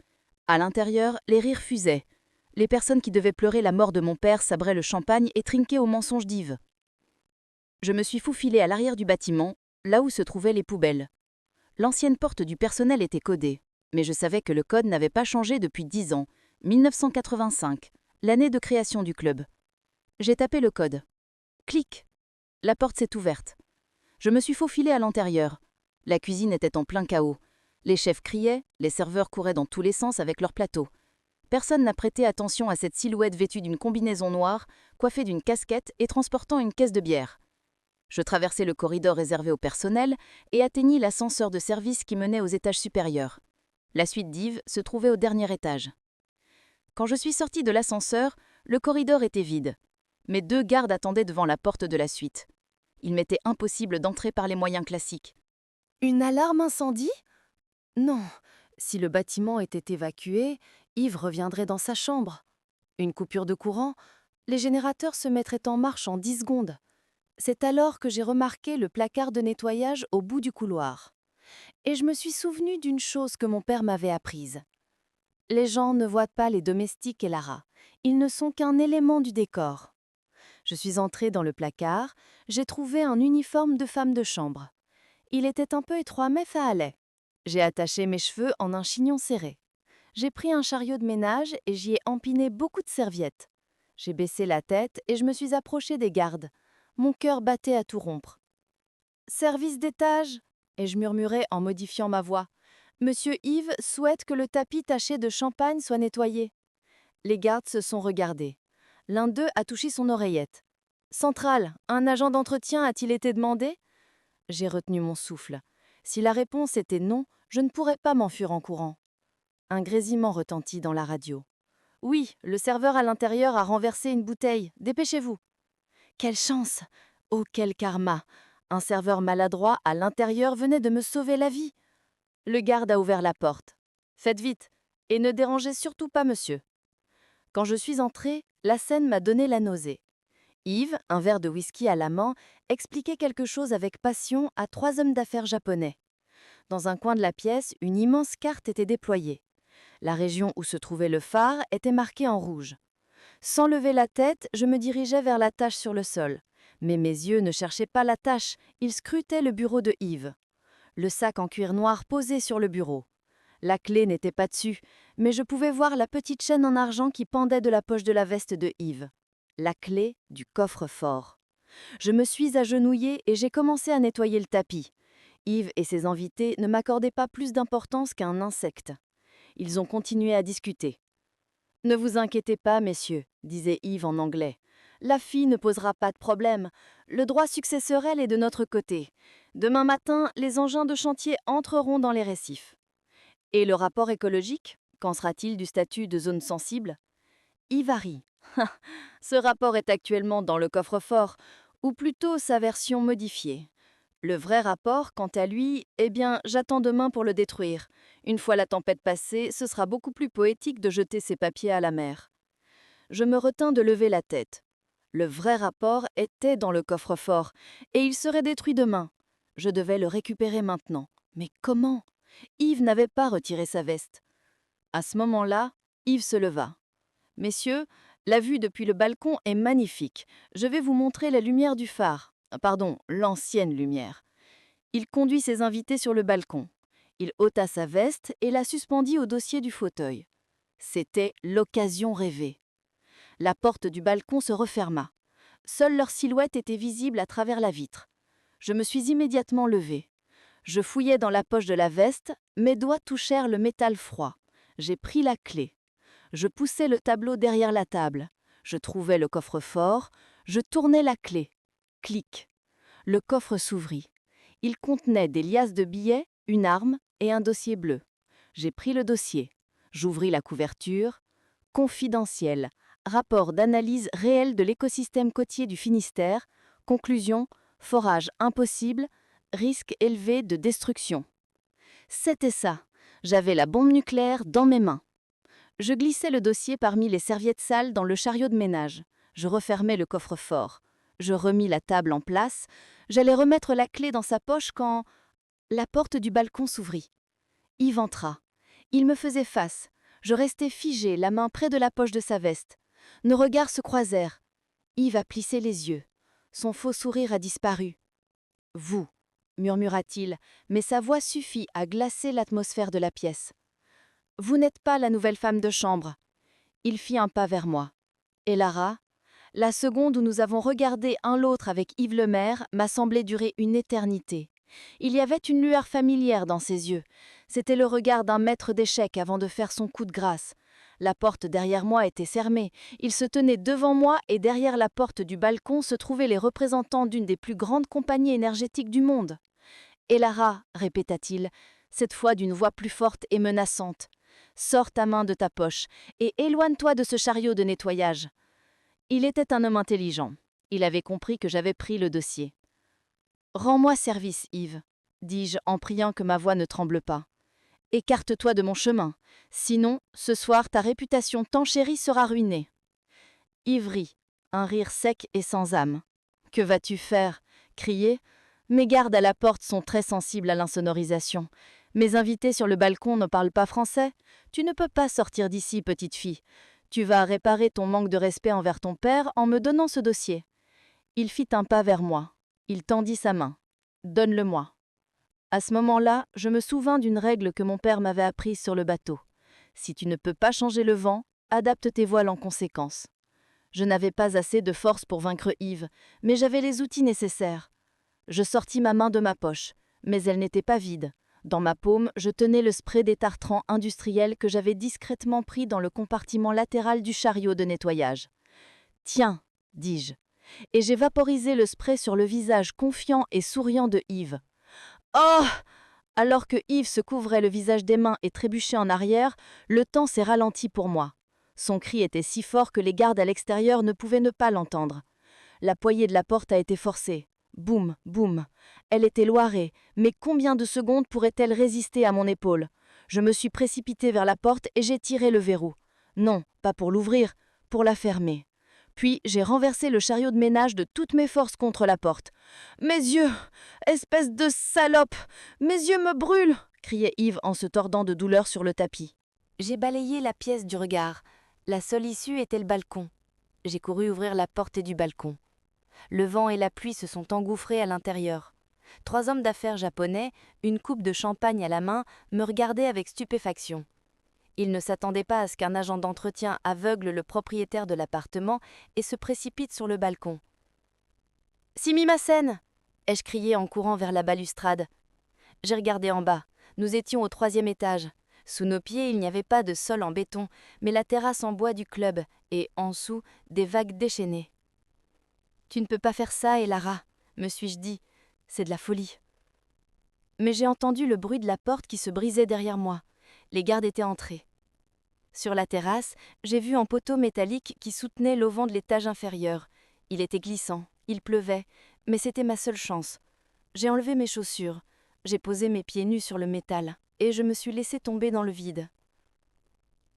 B: À l'intérieur, les rires fusaient. Les personnes qui devaient pleurer la mort de mon père sabraient le champagne et trinquaient aux mensonges d'Yves. Je me suis faufilée à l'arrière du bâtiment, là où se trouvaient les poubelles. L'ancienne porte du personnel était codée, mais je savais que le code n'avait pas changé depuis 10 ans, 1985, l'année de création du club. J'ai tapé le code. Clic. La porte s'est ouverte. Je me suis faufilée à l'intérieur. La cuisine était en plein chaos. Les chefs criaient, les serveurs couraient dans tous les sens avec leurs plateaux. Personne n'a prêté attention à cette silhouette vêtue d'une combinaison noire, coiffée d'une casquette et transportant une caisse de bière. Je traversai le corridor réservé au personnel et atteignis l'ascenseur de service qui menait aux étages supérieurs. La suite d'Yves se trouvait au dernier étage. Quand je suis sortie de l'ascenseur, le corridor était vide. Mes 2 gardes attendaient devant la porte de la suite. Il m'était impossible d'entrer par les moyens classiques.
C: Une alarme incendie ? Non, si le bâtiment était évacué, Yves reviendrait dans sa chambre. Une coupure de courant, les générateurs se mettraient en marche en 10 secondes. C'est alors que j'ai remarqué le placard de nettoyage au bout du couloir. Et je me suis souvenu d'une chose que mon père m'avait apprise. Les gens ne voient pas les domestiques et Lara. Ils ne sont qu'un élément du décor. Je suis entrée dans le placard, j'ai trouvé un uniforme de femme de chambre. Il était un peu étroit mais ça allait. J'ai attaché mes cheveux en un chignon serré. J'ai pris un chariot de ménage et j'y ai empiné beaucoup de serviettes. J'ai baissé la tête et je me suis approchée des gardes. Mon cœur battait à tout rompre. Service d'étage, et je murmurais en modifiant ma voix. Monsieur Yves souhaite que le tapis taché de champagne soit nettoyé. Les gardes se sont regardés. L'un d'eux a touché son oreillette. Centrale, un agent d'entretien a-t-il été demandé? J'ai retenu mon souffle. Si la réponse était non, je ne pourrais pas m'enfuir en courant. Un grésillement retentit dans la radio. Oui, le serveur à l'intérieur a renversé une bouteille. Dépêchez-vous. Quelle chance! Oh, quel karma! Un serveur maladroit à l'intérieur venait de me sauver la vie. Le garde a ouvert la porte. Faites vite, et ne dérangez surtout pas monsieur. Quand je suis entrée, la scène m'a donné la nausée. Yves, un verre de whisky à la main, expliquait quelque chose avec passion à 3 hommes d'affaires japonais. Dans un coin de la pièce, une immense carte était déployée. La région où se trouvait le phare était marquée en rouge. Sans lever la tête, je me dirigeais vers la tache sur le sol. Mais mes yeux ne cherchaient pas la tache, ils scrutaient le bureau de Yves. Le sac en cuir noir posé sur le bureau. La clé n'était pas dessus, mais je pouvais voir la petite chaîne en argent qui pendait de la poche de la veste de Yves. La clé du coffre-fort. Je me suis agenouillée et j'ai commencé à nettoyer le tapis. Yves et ses invités ne m'accordaient pas plus d'importance qu'un insecte. Ils ont continué à discuter. « Ne vous inquiétez pas, messieurs, disait Yves en anglais. La fille ne posera pas de problème. Le droit successorel est de notre côté. Demain matin, les engins de chantier entreront dans les récifs. Et le rapport écologique? Qu'en sera-t-il du statut de zone sensible? Yves rit. Ce rapport est actuellement dans le coffre-fort, ou plutôt sa version modifiée. Le vrai rapport, quant à lui, eh bien, j'attends demain pour le détruire. Une fois la tempête passée, ce sera beaucoup plus poétique de jeter ces papiers à la mer. Je me retins de lever la tête. Le vrai rapport était dans le coffre-fort, et il serait détruit demain. Je devais le récupérer maintenant. Mais comment? Yves n'avait pas retiré sa veste. À ce moment-là, Yves se leva. « Messieurs, la vue depuis le balcon est magnifique. Je vais vous montrer la lumière du phare. Pardon, l'ancienne lumière. » Il conduit ses invités sur le balcon. Il ôta sa veste et la suspendit au dossier du fauteuil. C'était l'occasion rêvée. La porte du balcon se referma. Seule leur silhouette était visible à travers la vitre. Je me suis immédiatement levée. Je fouillai dans la poche de la veste, mes doigts touchèrent le métal froid. J'ai pris la clé. Je poussai le tableau derrière la table. Je trouvai le coffre-fort. Je tournai la clé. Clic. Le coffre s'ouvrit. Il contenait des liasses de billets, une arme et un dossier bleu. J'ai pris le dossier. J'ouvris la couverture. Confidentiel. Rapport d'analyse réelle de l'écosystème côtier du Finistère. Conclusion. Forage impossible. Risque élevé de destruction. C'était ça. J'avais la bombe nucléaire dans mes mains. Je glissais le dossier parmi les serviettes sales dans le chariot de ménage. Je refermai le coffre-fort. Je remis la table en place. J'allais remettre la clé dans sa poche quand la porte du balcon s'ouvrit. Yves entra. Il me faisait face. Je restai figée, la main près de la poche de sa veste. Nos regards se croisèrent. Yves a plissé les yeux. Son faux sourire a disparu. « Vous », murmura-t-il, mais sa voix suffit à glacer l'atmosphère de la pièce. « Vous n'êtes pas la nouvelle femme de chambre. » Il fit un pas vers moi. « Et Lara ?» La seconde où nous avons regardé un l'autre avec Yves Lemaire m'a semblé durer une éternité. Il y avait une lueur familière dans ses yeux. C'était le regard d'un maître d'échecs avant de faire son coup de grâce. La porte derrière moi était fermée. Il se tenait devant moi et derrière la porte du balcon se trouvaient les représentants d'une des plus grandes compagnies énergétiques du monde. « Et Lara » répéta-t-il, cette fois d'une voix plus forte et menaçante. « Sors ta main de ta poche et éloigne-toi de ce chariot de nettoyage. » Il était un homme intelligent. Il avait compris que j'avais pris le dossier. « Rends-moi service, Yves, » dis-je en priant que ma voix ne tremble pas. « Écarte-toi de mon chemin, sinon, ce soir, ta réputation tant chérie sera ruinée. » Yves rit, un rire sec et sans âme. « Que vas-tu faire » crier. Mes gardes à la porte sont très sensibles à l'insonorisation.
B: Mes invités sur le balcon ne parlent pas français. Tu ne peux pas sortir d'ici, petite fille. Tu vas réparer ton manque de respect envers ton père en me donnant ce dossier. » Il fit un pas vers moi. Il tendit sa main. « Donne-le-moi. » À ce moment-là, je me souvins d'une règle que mon père m'avait apprise sur le bateau. Si tu ne peux pas changer le vent, adapte tes voiles en conséquence. Je n'avais pas assez de force pour vaincre Yves, mais j'avais les outils nécessaires. Je sortis ma main de ma poche, mais elle n'était pas vide. Dans ma paume, je tenais le spray détartrant industriel que j'avais discrètement pris dans le compartiment latéral du chariot de nettoyage. « Tiens, dis-je, et j'ai vaporisé le spray sur le visage confiant et souriant de Yves. « Oh !» Alors que Yves se couvrait le visage des mains et trébuchait en arrière, le temps s'est ralenti pour moi. Son cri était si fort que les gardes à l'extérieur ne pouvaient ne pas l'entendre. La poignée de la porte a été forcée. Boum, boum. Elle était loirée, mais combien de secondes pourrait-elle résister à mon épaule? Je me suis précipitée vers la porte et j'ai tiré le verrou. Non, pas pour l'ouvrir, pour la fermer. Puis j'ai renversé le chariot de ménage de toutes mes forces contre la porte. « Mes yeux! Espèce de salope! Mes yeux me brûlent !» criait Yves en se tordant de douleur sur le tapis.
A: J'ai balayé la pièce du regard. La seule issue était le balcon. J'ai couru ouvrir la porte du balcon. Le vent et la pluie se sont engouffrés à l'intérieur. 3 hommes d'affaires japonais, une coupe de champagne à la main, me regardaient avec stupéfaction. Ils ne s'attendaient pas à ce qu'un agent d'entretien aveugle le propriétaire de l'appartement et se précipite sur le balcon. « Sumimasen !» ai-je crié en courant vers la balustrade. J'ai regardé en bas. Nous étions au 3e étage. Sous nos pieds, il n'y avait pas de sol en béton, mais la terrasse en bois du club et, en dessous, des vagues déchaînées. « Tu ne peux pas faire ça, Elara, » me suis-je dit. C'est de la folie. Mais j'ai entendu le bruit de la porte qui se brisait derrière moi. Les gardes étaient entrés. Sur la terrasse, j'ai vu un poteau métallique qui soutenait l'auvent de l'étage inférieur. Il était glissant, il pleuvait, mais c'était ma seule chance. J'ai enlevé mes chaussures, j'ai posé mes pieds nus sur le métal et je me suis laissé tomber dans le vide.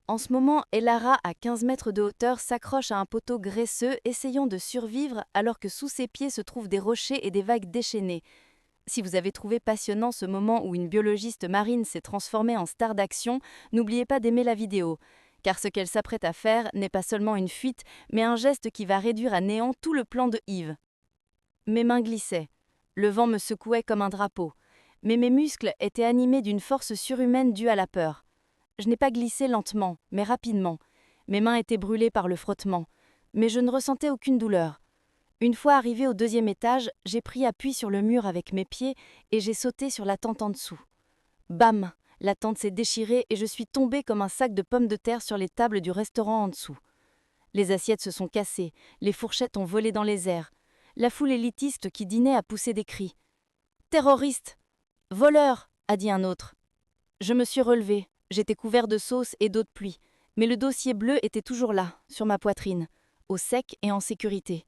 A: En ce moment, Elara, à 15 mètres de hauteur, s'accroche à un poteau graisseux, essayant de survivre alors que sous ses pieds se trouvent des rochers et des vagues déchaînées. Si vous avez trouvé passionnant ce moment où une biologiste marine s'est transformée en star d'action, n'oubliez pas d'aimer la vidéo, car ce qu'elle s'apprête à faire n'est pas seulement une fuite, mais un geste qui va réduire à néant tout le plan de Yves. Mes mains glissaient, le vent me secouait comme un drapeau, mais mes muscles étaient animés d'une force surhumaine due à la peur. Je n'ai pas glissé lentement, mais rapidement. Mes mains étaient brûlées par le frottement, mais je ne ressentais aucune douleur. Une fois arrivé au 2e étage, j'ai pris appui sur le mur avec mes pieds et j'ai sauté sur la tente en dessous. Bam! La tente s'est déchirée et je suis tombée comme un sac de pommes de terre sur les tables du restaurant en dessous. Les assiettes se sont cassées, les fourchettes ont volé dans les airs. La foule élitiste qui dînait a poussé des cris. « Terroriste !»« Voleur !» a dit un autre. Je me suis relevée, j'étais couvert de sauce et d'eau de pluie, mais le dossier bleu était toujours là, sur ma poitrine, au sec et en sécurité.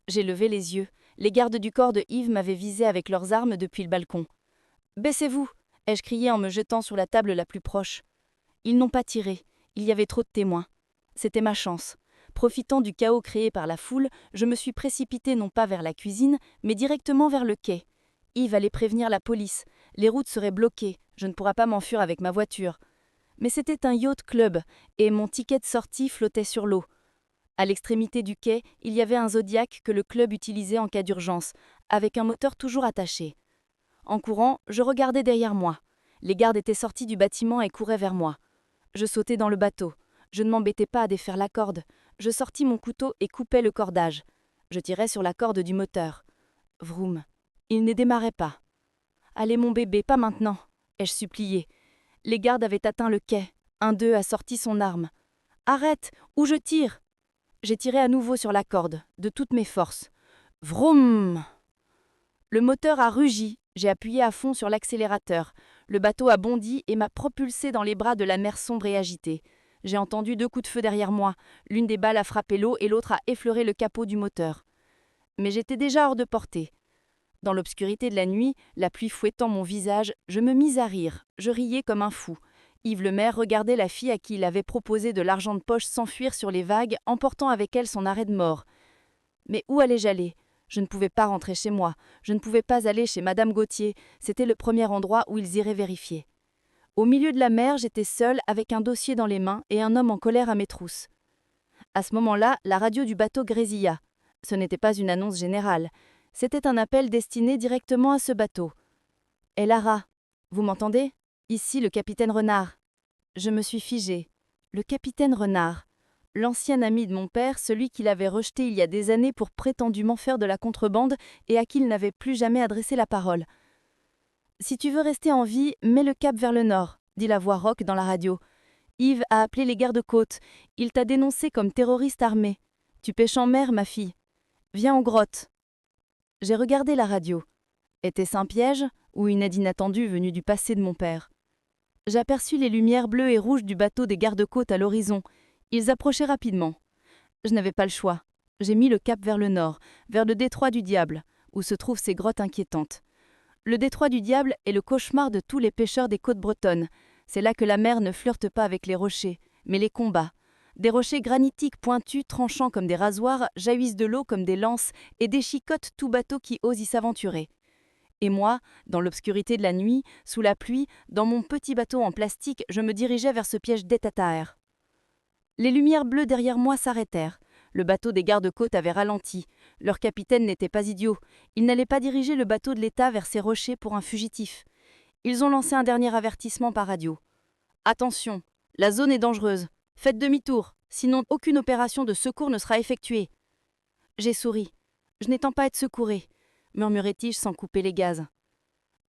A: J'ai levé les yeux, les gardes du corps de Yves m'avaient visé avec leurs armes depuis le balcon. « Baissez-vous !» ai-je crié en me jetant sur la table la plus proche. Ils n'ont pas tiré, il y avait trop de témoins. C'était ma chance. Profitant du chaos créé par la foule, je me suis précipitée non pas vers la cuisine, mais directement vers le quai. Yves allait prévenir la police, les routes seraient bloquées, je ne pourrais pas m'enfuir avec ma voiture. Mais c'était un yacht club, et mon ticket de sortie flottait sur l'eau. À l'extrémité du quai, il y avait un Zodiac que le club utilisait en cas d'urgence, avec un moteur toujours attaché. En courant, je regardais derrière moi. Les gardes étaient sortis du bâtiment et couraient vers moi. Je sautais dans le bateau. Je ne m'embêtais pas à défaire la corde. Je sortis mon couteau et coupais le cordage. Je tirais sur la corde du moteur. Vroom. Il ne démarrait pas. « Allez mon bébé, pas maintenant !» ai-je supplié. Les gardes avaient atteint le quai. Un d'eux a sorti son arme. « Arrête, ou je tire !» J'ai tiré à nouveau sur la corde, de toutes mes forces. Vroom! Le moteur a rugi. J'ai appuyé à fond sur l'accélérateur. Le bateau a bondi et m'a propulsé dans les bras de la mer sombre et agitée. J'ai entendu 2 coups de feu derrière moi. L'une des balles a frappé l'eau et l'autre a effleuré le capot du moteur. Mais j'étais déjà hors de portée. Dans l'obscurité de la nuit, la pluie fouettant mon visage, je me mis à rire. Je riais comme un fou. Yves le maire regardait la fille à qui il avait proposé de l'argent de poche s'enfuir sur les vagues, emportant avec elle son arrêt de mort. Mais où allais-je aller ? Je ne pouvais pas rentrer chez moi. Je ne pouvais pas aller chez Madame Gauthier. C'était le premier endroit où ils iraient vérifier.
B: Au milieu de la mer, j'étais seule avec un dossier dans les mains et un homme en colère à mes trousses. À ce moment-là, la radio du bateau grésilla. Ce n'était pas une annonce générale. C'était un appel destiné directement à ce bateau. « Eh Lara, vous m'entendez ? Ici le capitaine Renard. » Je me suis figée. Le capitaine Renard, l'ancien ami de mon père, celui qu'il avait rejeté il y a des années pour prétendument faire de la contrebande et à qui il n'avait plus jamais adressé la parole. « Si tu veux rester en vie, mets le cap vers le nord, » dit la voix rauque dans la radio. « Yves a appelé les gardes-côtes. Il t'a dénoncé comme terroriste armé. Tu pêches en mer, ma fille. Viens aux grottes. » J'ai regardé la radio. Était-ce un piège ou une aide inattendue venue du passé de mon père ? J'aperçus les lumières bleues et rouges du bateau des gardes-côtes à l'horizon. Ils approchaient rapidement. Je n'avais pas le choix. J'ai mis le cap vers le nord, vers le détroit du Diable, où se trouvent ces grottes inquiétantes. Le détroit du Diable est le cauchemar de tous les pêcheurs des côtes bretonnes. C'est là que la mer ne flirte pas avec les rochers, mais les combat. Des rochers granitiques pointus, tranchants comme des rasoirs, jaillissent de l'eau comme des lances et déchiquetent tout bateau qui ose y s'aventurer. Et moi, dans l'obscurité de la nuit, sous la pluie, dans mon petit bateau en plastique, je me dirigeais vers ce piège d'Etataer. Les lumières bleues derrière moi s'arrêtèrent. Le bateau des gardes-côtes avait ralenti. Leur capitaine n'était pas idiot. Il n'allait pas diriger le bateau de l'État vers ces rochers pour un fugitif. Ils ont lancé un dernier avertissement par radio. « Attention, la zone est dangereuse. Faites demi-tour, sinon aucune opération de secours ne sera effectuée. » J'ai souri. « Je n'étends pas être secouré, » murmurait-il sans couper les gaz.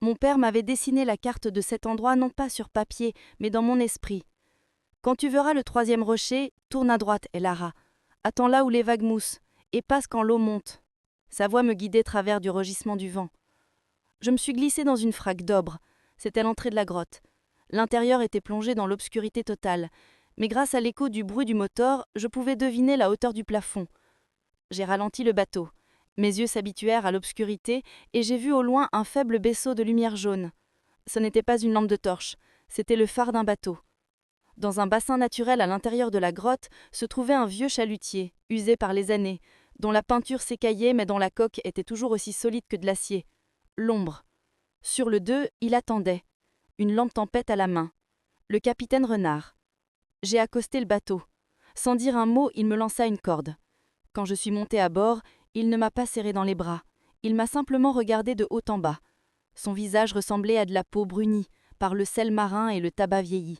B: Mon père m'avait dessiné la carte de cet endroit non pas sur papier, mais dans mon esprit. « Quand tu verras le 3e rocher, tourne à droite, Lara. Attends là où les vagues moussent, et passe quand l'eau monte. » Sa voix me guidait travers du rugissement du vent. Je me suis glissée dans une fraque d'aubre. C'était l'entrée de la grotte. L'intérieur était plongé dans l'obscurité totale, mais grâce à l'écho du bruit du moteur, je pouvais deviner la hauteur du plafond. J'ai ralenti le bateau. Mes yeux s'habituèrent à l'obscurité et j'ai vu au loin un faible vaisseau de lumière jaune. Ce n'était pas une lampe de torche, c'était le phare d'un bateau. Dans un bassin naturel à l'intérieur de la grotte se trouvait un vieux chalutier, usé par les années, dont la peinture s'écaillait mais dont la coque était toujours aussi solide que de l'acier. L'ombre. Sur le 2, il attendait, une lampe tempête à la main. Le capitaine Renard. J'ai accosté le bateau. Sans dire un mot, il me lança une corde. Quand je suis montée à bord, il ne m'a pas serré dans les bras. Il m'a simplement regardé de haut en bas. Son visage ressemblait à de la peau brunie, par le sel marin et le tabac vieilli.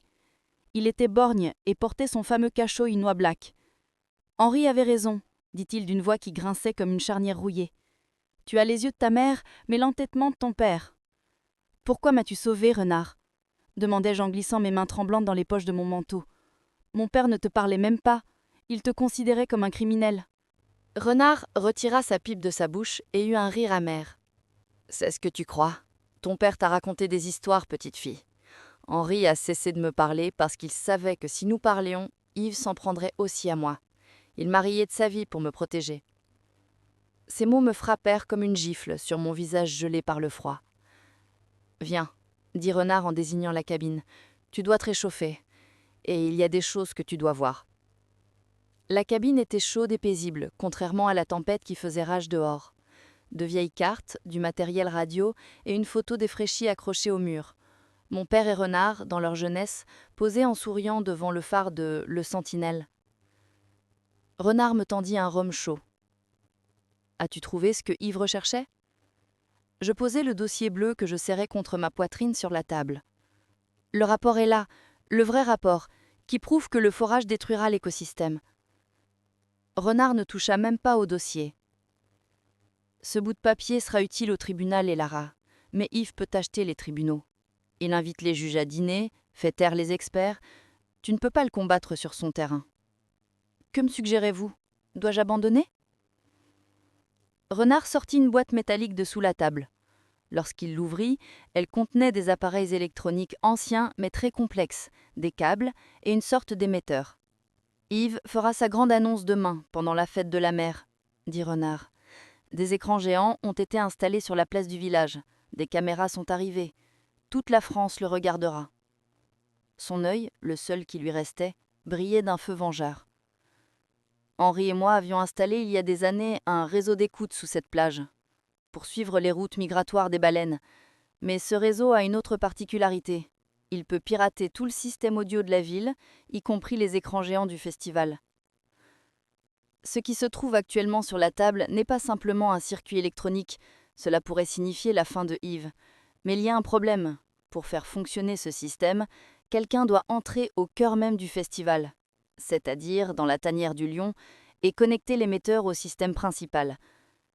B: Il était borgne et portait son fameux cachot in noix black. « Henri avait raison, » dit-il d'une voix qui grinçait comme une charnière rouillée. « Tu as les yeux de ta mère, mais l'entêtement de ton père. »« Pourquoi m'as-tu sauvé, Renard ?» demandai-je en glissant mes mains tremblantes dans les poches de mon manteau. « Mon père ne te parlait même pas. Il te considérait comme un criminel. »
A: Renard retira sa pipe de sa bouche et eut un rire amer. « C'est ce que tu crois. Ton père t'a raconté des histoires, petite fille. Henri a cessé de me parler parce qu'il savait que si nous parlions, Yves s'en prendrait aussi à moi. Il m'a rié de sa vie pour me protéger. » Ces mots me frappèrent comme une gifle sur mon visage gelé par le froid. « Viens, » dit Renard en désignant la cabine. « Tu dois te réchauffer. Et il y a des choses que tu dois voir. » La cabine était chaude et paisible, contrairement à la tempête qui faisait rage dehors. De vieilles cartes, du matériel radio et une photo défraîchie accrochée au mur. Mon père et Renard, dans leur jeunesse, posaient en souriant devant le phare de Le Sentinelle. Renard me tendit un rhum chaud. « As-tu trouvé ce que Yves recherchait ?» Je posai le dossier bleu que je serrais contre ma poitrine sur la table. « Le rapport est là, le vrai rapport, qui prouve que le forage détruira l'écosystème. » Renard ne toucha même pas au dossier. « Ce bout de papier sera utile au tribunal, Lara, mais Yves peut acheter les tribunaux. Il invite les juges à dîner, fait taire les experts. Tu ne peux pas le combattre sur son terrain. Que me suggérez-vous ? Dois-je abandonner ?» Renard sortit une boîte métallique de sous la table. Lorsqu'il l'ouvrit, elle contenait des appareils électroniques anciens mais très complexes, des câbles et une sorte d'émetteur. « Yves fera sa grande annonce demain, pendant la fête de la mer, » dit Renard. « Des écrans géants ont été installés sur la place du village. Des caméras sont arrivées. Toute la France le regardera. » Son œil, le seul qui lui restait, brillait d'un feu vengeur. Henri et moi avions installé il y a des années un réseau d'écoute sous cette plage, pour suivre les routes migratoires des baleines. Mais ce réseau a une autre particularité.
B: Il peut pirater tout le système audio de la ville, y compris les écrans géants du festival. Ce qui se trouve actuellement sur la table n'est pas simplement un circuit électronique, cela pourrait signifier la fin de Yves. Mais il y a un problème. Pour faire fonctionner ce système, quelqu'un doit entrer au cœur même du festival, c'est-à-dire dans la tanière du lion, et connecter l'émetteur au système principal.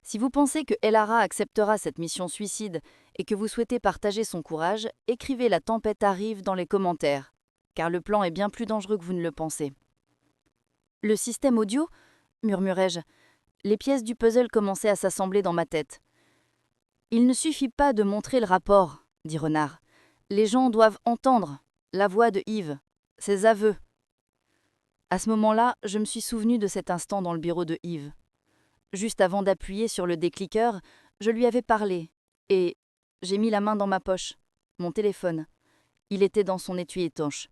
B: Si vous pensez que Elara acceptera cette mission suicide et que vous souhaitez partager son courage, écrivez La tempête arrive dans les commentaires, car le plan est bien plus dangereux que vous ne le pensez. Le système audio ? Murmurai-je. Les pièces du puzzle commençaient à s'assembler dans ma tête. Il ne suffit pas de montrer le rapport, dit Renard. Les gens doivent entendre la voix de Yves, ses aveux. À ce moment-là, je me suis souvenu de cet instant dans le bureau de Yves. Juste avant d'appuyer sur le décliqueur, je lui avais parlé, et j'ai mis la main dans ma poche, mon téléphone. Il était dans son étui étanche.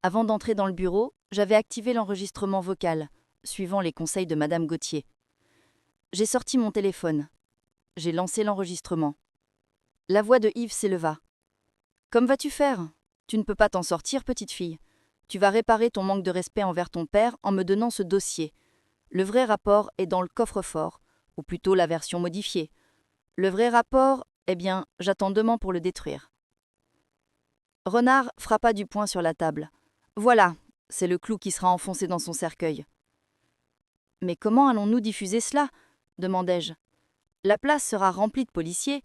B: Avant d'entrer dans le bureau, j'avais activé l'enregistrement vocal, suivant les conseils de Madame Gauthier. J'ai sorti mon téléphone. J'ai lancé l'enregistrement. La voix de Yves s'éleva. « Comme vas-tu faire ? Tu ne peux pas t'en sortir, petite fille. Tu vas réparer ton manque de respect envers ton père en me donnant ce dossier. Le vrai rapport est dans le coffre-fort, ou plutôt la version modifiée. Le vrai rapport, eh bien, j'attends demain pour le détruire. » Renard frappa du poing sur la table. « Voilà, c'est le clou qui sera enfoncé dans son cercueil. » « Mais comment allons-nous diffuser cela ? Demandai-je. La place sera remplie de policiers.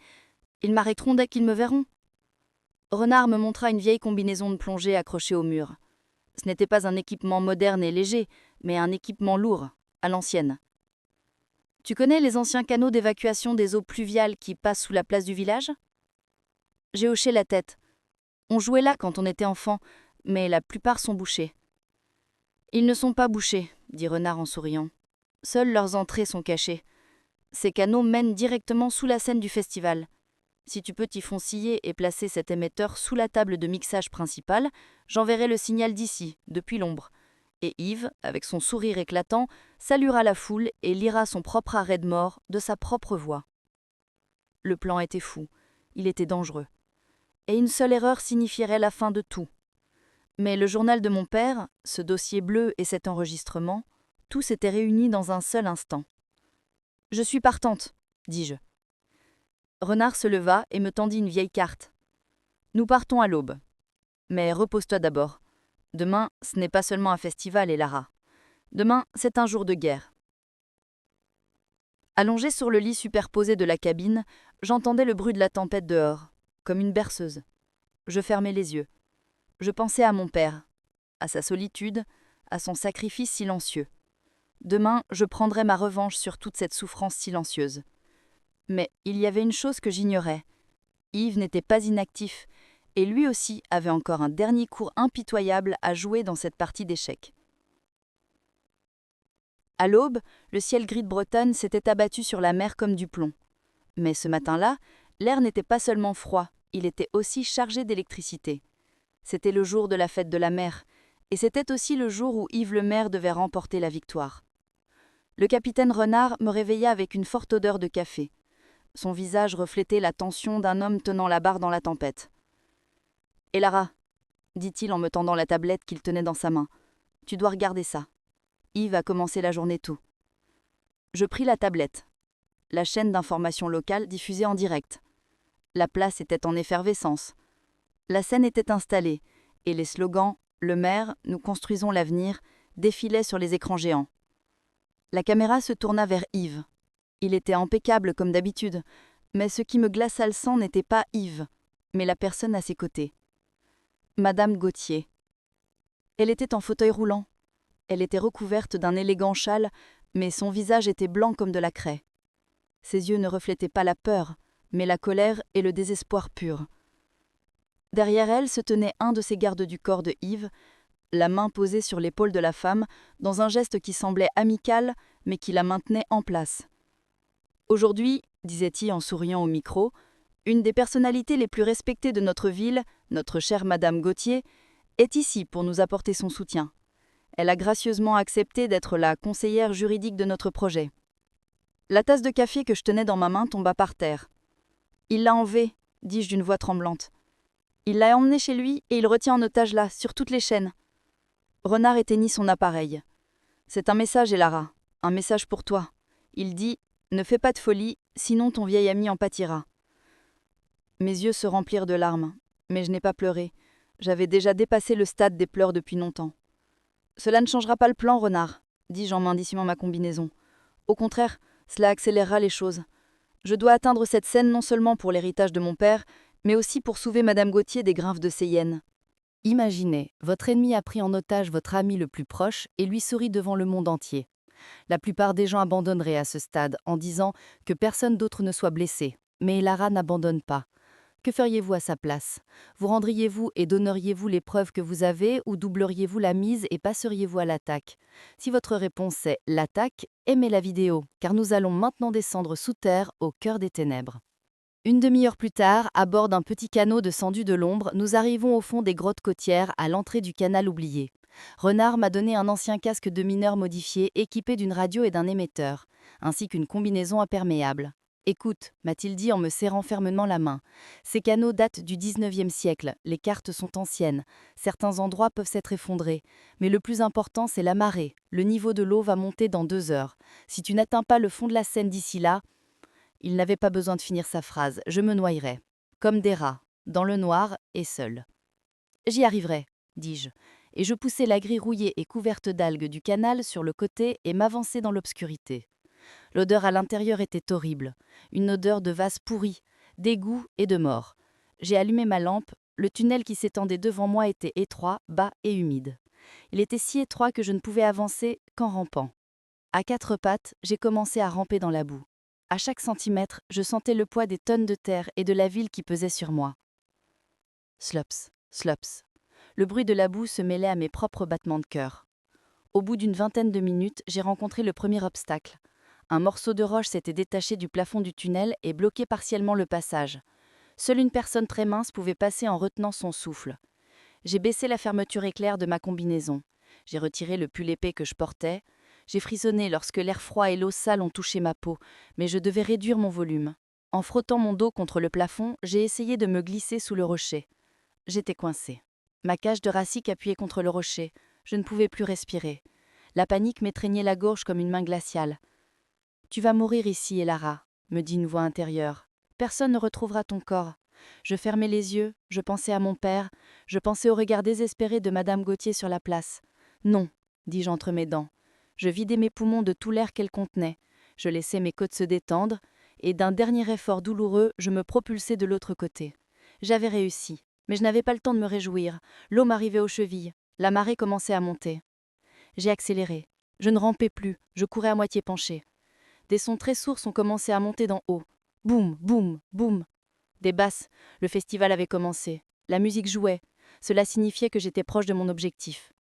B: Ils m'arrêteront dès qu'ils me verront. Renard me montra une vieille combinaison de plongée accrochée au mur. Ce n'était pas un équipement moderne et léger, mais un équipement lourd, à l'ancienne. Tu connais les anciens canaux d'évacuation des eaux pluviales qui passent sous la place du village ? J'ai hoché la tête. On jouait là quand on était enfant, mais la plupart sont bouchés. Ils ne sont pas bouchés, dit Renard en souriant. Seules leurs entrées sont cachées. Ces canaux mènent directement sous la scène du festival. Si tu peux t'y fonciller et placer cet émetteur sous la table de mixage principale, j'enverrai le signal d'ici, depuis l'ombre. Et Yves, avec son sourire éclatant, saluera la foule et lira son propre arrêt de mort de sa propre voix. Le plan était fou, il était dangereux. Et une seule erreur signifierait la fin de tout. Mais le journal de mon père, ce dossier bleu et cet enregistrement, tout s'était réuni dans un seul instant. « Je suis partante, dis-je. » Renard se leva et me tendit une vieille carte. « Nous partons à l'aube. Mais repose-toi d'abord. Demain, ce n'est pas seulement un festival, Elara. Demain, c'est un jour de guerre. » Allongé sur le lit superposé de la cabine, j'entendais le bruit de la tempête dehors, comme une berceuse. Je fermais les yeux. Je pensais à mon père, à sa solitude, à son sacrifice silencieux. Demain, je prendrai ma revanche sur toute cette souffrance silencieuse. Mais il y avait une chose que j'ignorais. Yves n'était pas inactif, et lui aussi avait encore un dernier cours impitoyable à jouer dans cette partie d'échecs. À l'aube, le ciel gris de Bretagne s'était abattu sur la mer comme du plomb. Mais ce matin-là, l'air n'était pas seulement froid, il était aussi chargé d'électricité. C'était le jour de la fête de la mer, et c'était aussi le jour où Yves le maire devait remporter la victoire. Le capitaine Renard me réveilla avec une forte odeur de café. Son visage reflétait la tension d'un homme tenant la barre dans la tempête. « Elara, » dit-il en me tendant la tablette qu'il tenait dans sa main, « tu dois regarder ça. Yves a commencé la journée tôt. » Je pris la tablette. La chaîne d'information locale diffusait en direct. La place était en effervescence. La scène était installée, et les slogans « Le maire, nous construisons l'avenir » défilaient sur les écrans géants. La caméra se tourna vers Yves. Il était impeccable comme d'habitude, mais ce qui me glaça le sang n'était pas Yves, mais la personne à ses côtés. Madame Gauthier. Elle était en fauteuil roulant. Elle était recouverte d'un élégant châle, mais son visage était blanc comme de la craie. Ses yeux ne reflétaient pas la peur, mais la colère et le désespoir pur. Derrière elle se tenait un de ces gardes du corps de Yves, la main posée sur l'épaule de la femme, dans un geste qui semblait amical, mais qui la maintenait en place. « Aujourd'hui, disait-il en souriant au micro, une des personnalités les plus respectées de notre ville, notre chère Madame Gauthier, est ici pour nous apporter son soutien. Elle a gracieusement accepté d'être la conseillère juridique de notre projet. » La tasse de café que je tenais dans ma main tomba par terre. « Il l'a enlevée, dis-je d'une voix tremblante. Il l'a emmené chez lui et il retient en otage là, sur toutes les chaînes. Renard éteignit son appareil. C'est un message, Elara. Un message pour toi. Il dit « Ne fais pas de folie, sinon ton vieil ami en pâtira. » Mes yeux se remplirent de larmes, mais je n'ai pas pleuré. J'avais déjà dépassé le stade des pleurs depuis longtemps. « Cela ne changera pas le plan, Renard, » dis-je en m'indiciant ma combinaison. Au contraire, cela accélérera les choses. Je dois atteindre cette scène non seulement pour l'héritage de mon père, mais aussi pour sauver Madame Gauthier des grimpes de ses hyènes.
C: Imaginez, votre ennemi a pris en otage votre ami le plus proche et lui sourit devant le monde entier. La plupart des gens abandonneraient à ce stade en disant que personne d'autre ne soit blessé. Mais Elara n'abandonne pas. Que feriez-vous à sa place? Vous rendriez-vous et donneriez-vous les preuves que vous avez ou doubleriez-vous la mise et passeriez-vous à l'attaque? Si votre réponse est l'attaque, aimez la vidéo, car nous allons maintenant descendre sous terre au cœur des ténèbres. Une demi-heure plus tard, à bord d'un petit canot descendu de l'ombre, nous arrivons au fond des grottes côtières à l'entrée du canal oublié. Renard m'a donné un ancien casque de mineur modifié équipé d'une radio et d'un émetteur, ainsi qu'une combinaison imperméable. « Écoute » m'a-t-il dit en me serrant fermement la main. « Ces canaux datent du 19e siècle, les cartes sont anciennes, certains endroits peuvent s'être effondrés, mais le plus important c'est la marée, le niveau de l'eau va monter dans 2 heures. Si tu n'atteins pas le fond de la Seine d'ici là, il n'avait pas besoin de finir sa phrase, je me noyerais, comme des rats, dans le noir et seul. J'y arriverai, dis-je, et je poussai la grille rouillée et couverte d'algues du canal sur le côté et m'avançai dans l'obscurité. L'odeur à l'intérieur était horrible, une odeur de vase pourri, d'égout et de mort. J'ai allumé ma lampe, le tunnel qui s'étendait devant moi était étroit, bas et humide. Il était si étroit que je ne pouvais avancer qu'en rampant. À 4 pattes, j'ai commencé à ramper dans la boue. À chaque centimètre, je sentais le poids des tonnes de terre et de la ville qui pesaient sur moi. Slops, slops. Le bruit de la boue se mêlait à mes propres battements de cœur. Au bout d'une vingtaine de minutes, j'ai rencontré le premier obstacle. Un morceau de roche s'était détaché du plafond du tunnel et bloquait partiellement le passage. Seule une personne très mince pouvait passer en retenant son souffle. J'ai baissé la fermeture éclair de ma combinaison. J'ai retiré le pull épais que je portais. J'ai frissonné lorsque l'air froid et l'eau sale ont touché ma peau, mais je devais réduire mon volume. En frottant mon dos contre le plafond, j'ai essayé de me glisser sous le rocher. J'étais coincé. Ma cage de thoracique appuyait contre le rocher. Je ne pouvais plus respirer. La panique m'étreignait la gorge comme une main glaciale. « Tu vas mourir ici, Elara », me dit une voix intérieure. « Personne ne retrouvera ton corps. » Je fermais les yeux, je pensais à mon père, je pensais au regard désespéré de Madame Gauthier sur la place. « Non », dis-je entre mes dents. Je vidai mes poumons de tout l'air qu'elles contenaient. Je laissai mes côtes se détendre, et d'un dernier effort douloureux, je me propulsai de l'autre côté. J'avais réussi, mais je n'avais pas le temps de me réjouir. L'eau m'arrivait aux chevilles, la marée commençait à monter. J'ai accéléré. Je ne rampais plus, je courais à moitié penché. Des sons très sourds ont commencé à monter d'en haut. Boum, boum, boum. Des basses, le festival avait commencé. La musique jouait. Cela signifiait que j'étais proche de mon objectif.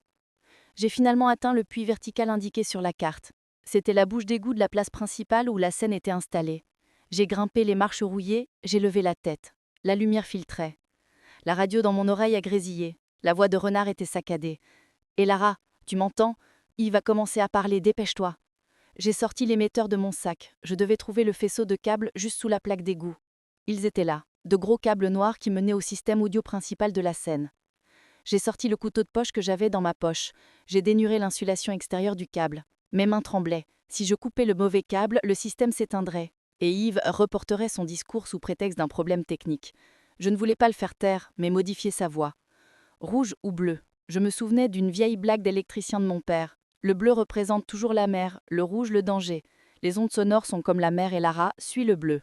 C: J'ai finalement atteint le puits vertical indiqué sur la carte. C'était la bouche d'égout de la place principale où la scène était installée. J'ai grimpé les marches rouillées, j'ai levé la tête. La lumière filtrait. La radio dans mon oreille a grésillé. La voix de Renard était saccadée. « Elara, tu m'entends? Yves va commencer à parler, dépêche-toi. » J'ai sorti l'émetteur de mon sac. Je devais trouver le faisceau de câbles juste sous la plaque d'égout. Ils étaient là, de gros câbles noirs qui menaient au système audio principal de la scène. J'ai sorti le couteau de poche que j'avais dans ma poche. J'ai dénuré l'insulation extérieure du câble. Mes mains tremblaient. Si je coupais le mauvais câble, le système s'éteindrait. Et Yves reporterait son discours sous prétexte d'un problème technique. Je ne voulais pas le faire taire, mais modifier sa voix. Rouge ou bleu? Je me souvenais d'une vieille blague d'électricien de mon père. Le bleu représente toujours la mer, le rouge le danger. Les ondes sonores sont comme la mer et Lara, suis le bleu.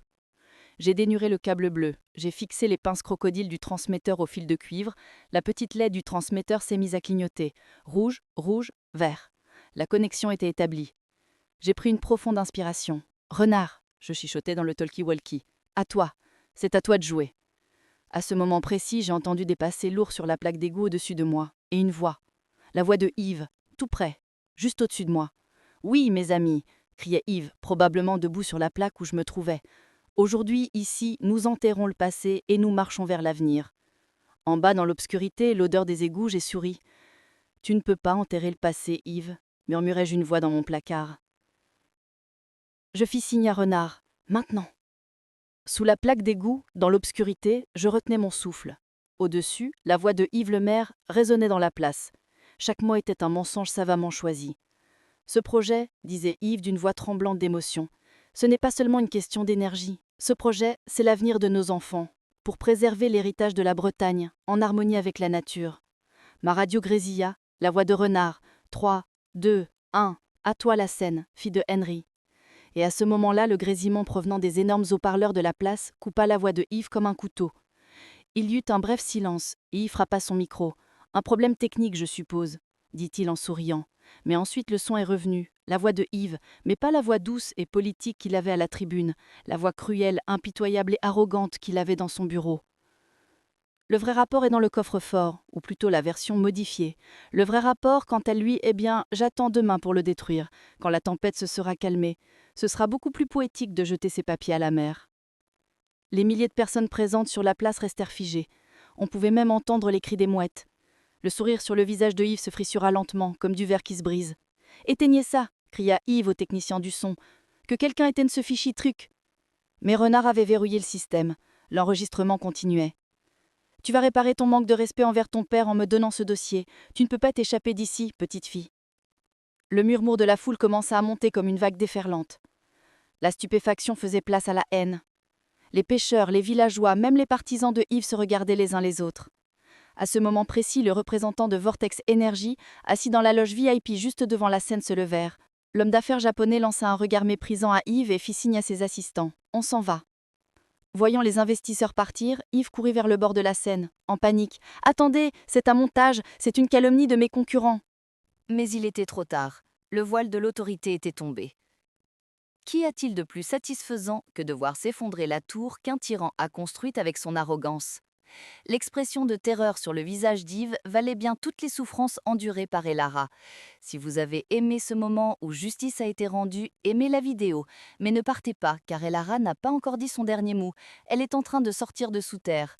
C: J'ai dénuré le câble bleu, j'ai fixé les pinces crocodiles du transmetteur au fil de cuivre, la petite LED du transmetteur s'est mise à clignoter. Rouge, rouge, vert. La connexion était établie. J'ai pris une profonde inspiration. « Renard !» je chuchotais dans le talkie-walkie. « À toi, c'est à toi de jouer. » À ce moment précis, j'ai entendu des passés lourds sur la plaque d'égout au-dessus de moi, et une voix. La voix de Yves, tout près, juste au-dessus de moi. « Oui, mes amis !» criait Yves, probablement debout sur la plaque où je me trouvais. Aujourd'hui, ici, nous enterrons le passé et nous marchons vers l'avenir. En bas, dans l'obscurité, l'odeur des égouts, j'ai souri. « Tu ne peux pas enterrer le passé, Yves, » murmurai-je une voix dans mon placard. Je fis signe à Renard. « Maintenant !» Sous la plaque d'égout, dans l'obscurité, je retenais mon souffle.
B: Au-dessus, la voix de Yves Lemaire résonnait dans la place. Chaque mot était un mensonge savamment choisi. Ce projet, disait Yves d'une voix tremblante d'émotion, ce n'est pas seulement une question d'énergie. Ce projet, c'est l'avenir de nos enfants, pour préserver l'héritage de la Bretagne, en harmonie avec la nature. Ma radio grésilla, la voix de Renard. 3, 2, 1, à toi la scène, fille de Henry. Et à ce moment-là, le grésillement provenant des énormes haut-parleurs de la place coupa la voix de Yves comme un couteau. Il y eut un bref silence, et Yves frappa son micro. Un problème technique, je suppose, dit-il en souriant. Mais ensuite le son est revenu, la voix de Yves, mais pas la voix douce et politique qu'il avait à la tribune, la voix cruelle, impitoyable et arrogante qu'il avait dans son bureau. Le vrai rapport est dans le coffre-fort, ou plutôt la version modifiée. Le vrai rapport, quant à lui, eh bien, j'attends demain pour le détruire, quand la tempête se sera calmée. Ce sera beaucoup plus poétique de jeter ces papiers à la mer. Les milliers de personnes présentes sur la place restèrent figées. On pouvait même entendre les cris des mouettes. Le sourire sur le visage de Yves se frissura lentement, comme du verre qui se brise. « Éteignez ça !» cria Yves au technicien du son. « Que quelqu'un éteigne ce fichier truc !» Mais Renard avait verrouillé le système. L'enregistrement continuait. « Tu vas réparer ton manque de respect envers ton père en me donnant ce dossier. Tu ne peux pas t'échapper d'ici, petite fille. » Le murmure de la foule commença à monter comme une vague déferlante. La stupéfaction faisait place à la haine. Les pêcheurs, les villageois, même les partisans de Yves se regardaient les uns les autres. À ce moment précis, le représentant de Vortex Energy, assis dans la loge VIP juste devant la scène, se levèrent. L'homme d'affaires japonais lança un regard méprisant à Yves et fit signe à ses assistants. « On s'en va !» Voyant les investisseurs partir, Yves courut vers le bord de la scène, en panique. « Attendez, c'est un montage, c'est une calomnie de mes concurrents !»
A: Mais il était trop tard. Le voile de l'autorité était tombé. Qu'y a-t-il de plus satisfaisant que de voir s'effondrer la tour qu'un tyran a construite avec son arrogance ? L'expression de terreur sur le visage d'Yves valait bien toutes les souffrances endurées par Elara. Si vous avez aimé ce moment où justice a été rendue, aimez la vidéo. Mais ne partez pas, car Elara n'a pas encore dit son dernier mot. Elle est en train de sortir de sous terre.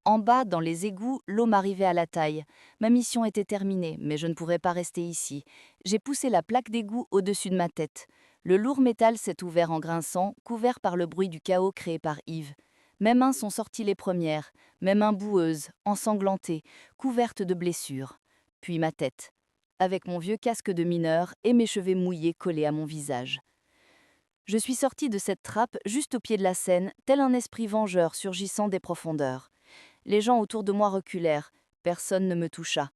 A: En bas, dans les égouts, l'eau m'arrivait à la taille. Ma mission était terminée, mais je ne pourrais pas rester ici. J'ai poussé la plaque d'égout au-dessus de ma tête. Le lourd métal s'est ouvert en grinçant, couvert par le bruit du chaos créé par Yves. Mes mains sont sorties les premières, mes mains boueuses, ensanglantées, couvertes de blessures. Puis ma tête, avec mon vieux casque de mineur et mes cheveux mouillés collés à mon visage. Je suis sortie de cette trappe juste au pied de la scène, tel un esprit vengeur surgissant des profondeurs. Les gens autour de moi reculèrent, personne ne me toucha.